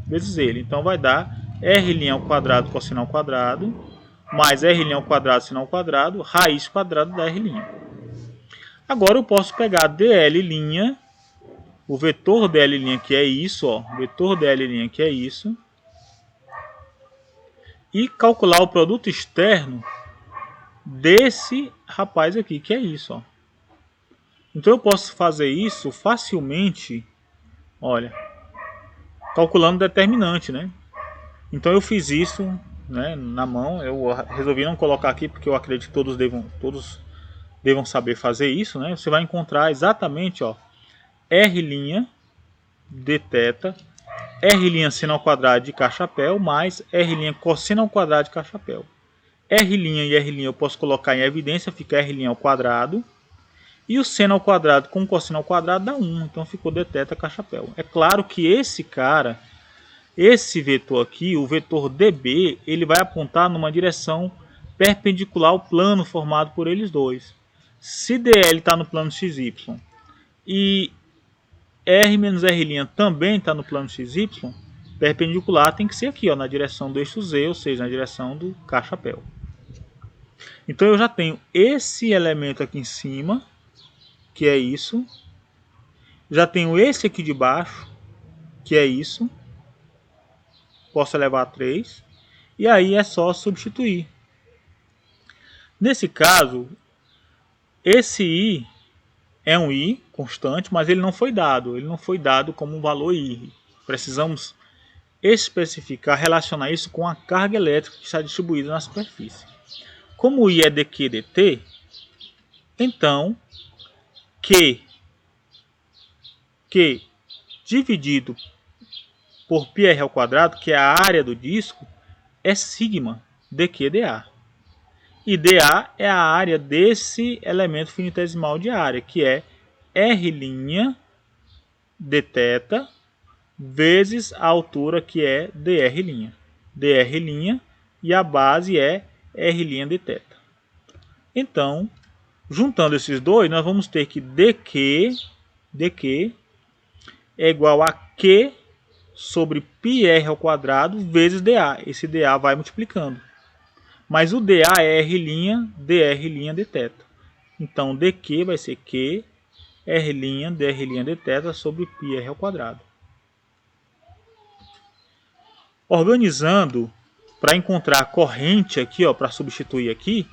vezes ele. Então vai dar R' ao quadrado cosseno ao quadrado, mais R' ao quadrado seno ao quadrado, raiz quadrada da R'. Agora eu posso pegar dl', o vetor dl' que é isso, ó, o vetor dl' que é isso, e calcular o produto externo desse rapaz aqui, que é isso, ó. Então eu posso fazer isso facilmente, olha, calculando o determinante, né? Então eu fiz isso, né, na mão. Eu resolvi não colocar aqui porque eu acredito que todos devam saber fazer isso, né? Você vai encontrar exatamente, ó, R' de θ, R' seno ao quadrado de K chapéu, mais R' cosseno ao quadrado de K chapéu. R' e R' eu posso colocar em evidência, fica R' ao quadrado. E o seno ao quadrado com o cosseno ao quadrado dá 1, então ficou dθ K chapéu. É claro que esse cara, esse vetor aqui, o vetor dB, ele vai apontar numa direção perpendicular ao plano formado por eles dois. Se dl está no plano xy e R menos R' também está no plano xy, perpendicular tem que ser aqui, ó, na direção do eixo z, ou seja, na direção do K chapéu. Então eu já tenho esse elemento aqui em cima, que é isso. Já tenho esse aqui de baixo, que é isso. Posso elevar a 3. E aí é só substituir. Nesse caso, esse i é um i constante, mas ele não foi dado. Ele não foi dado como um valor i. Precisamos especificar, relacionar isso com a carga elétrica que está distribuída na superfície. Como o i é dq dt, então Q dividido por πr ao quadrado, que é a área do disco, é sigma dq dA. E dA é a área desse elemento finitesimal de área, que é R' de θ vezes a altura que é dr'. dr' e a base é r' de θ. Então, juntando esses dois, nós vamos ter que dq é igual a Q sobre πr² vezes dA. Esse dA vai multiplicando. Mas o dA é r', dr' de θ. Então, dq vai ser Q, r', dr' de θ sobre πr². Organizando, para encontrar a corrente aqui, para substituir aqui,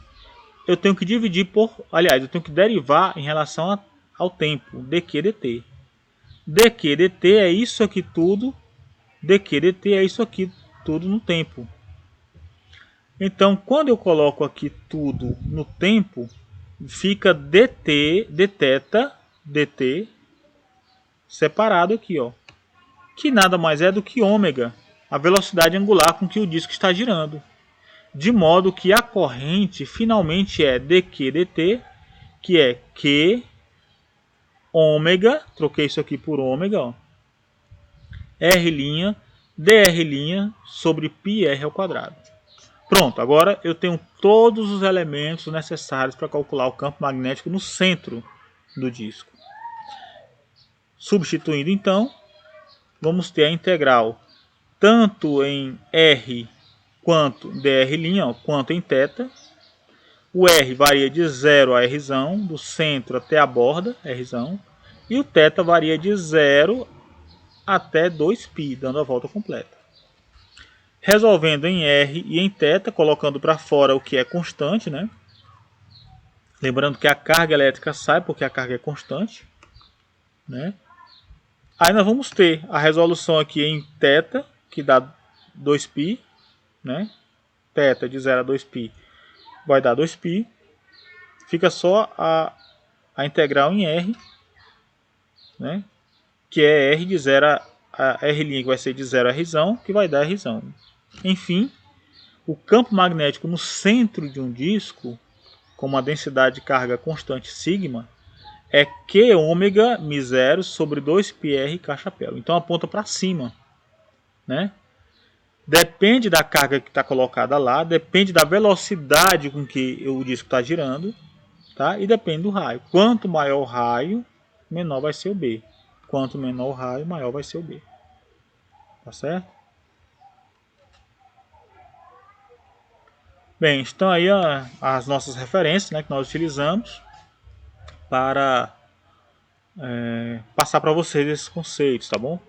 eu tenho que dividir por... Aliás, eu tenho que derivar em relação ao tempo, dq dt. dq dt é isso aqui tudo, dq dt é isso aqui tudo no tempo. Então, quando eu coloco aqui tudo no tempo, fica dt, dθ, dt, separado aqui, que nada mais é do que ômega, a velocidade angular com que o disco está girando. De modo que a corrente finalmente é dq dt, que é Q ômega, troquei isso aqui por ômega, R', dr' sobre πr². Pronto, agora eu tenho todos os elementos necessários para calcular o campo magnético no centro do disco. Substituindo então, vamos ter a integral tanto em R quanto dr', quanto em θ. O R varia de 0 a R, do centro até a borda, R, e o θ varia de 0 até 2π, dando a volta completa. Resolvendo em R e em θ, colocando para fora o que é constante, né? Lembrando que a carga elétrica sai porque a carga é constante, né? Aí nós vamos ter a resolução aqui em θ, que dá 2π, né? Θ de 0 a 2π vai dar 2π. Fica só a integral em R, né? Que é R de 0 a R', que vai ser de 0 a R, que vai dar R. Enfim, o campo magnético no centro de um disco, com uma densidade de carga constante sigma, é Q ômega μ0 sobre 2πr K-chapéu. Então aponta para cima, né? Depende da carga que está colocada lá, depende da velocidade com que o disco está girando, tá? E depende do raio. Quanto maior o raio, menor vai ser o B. Quanto menor o raio, maior vai ser o B. Tá certo? Bem, estão aí as nossas referências, né, que nós utilizamos para passar para vocês esses conceitos, tá bom?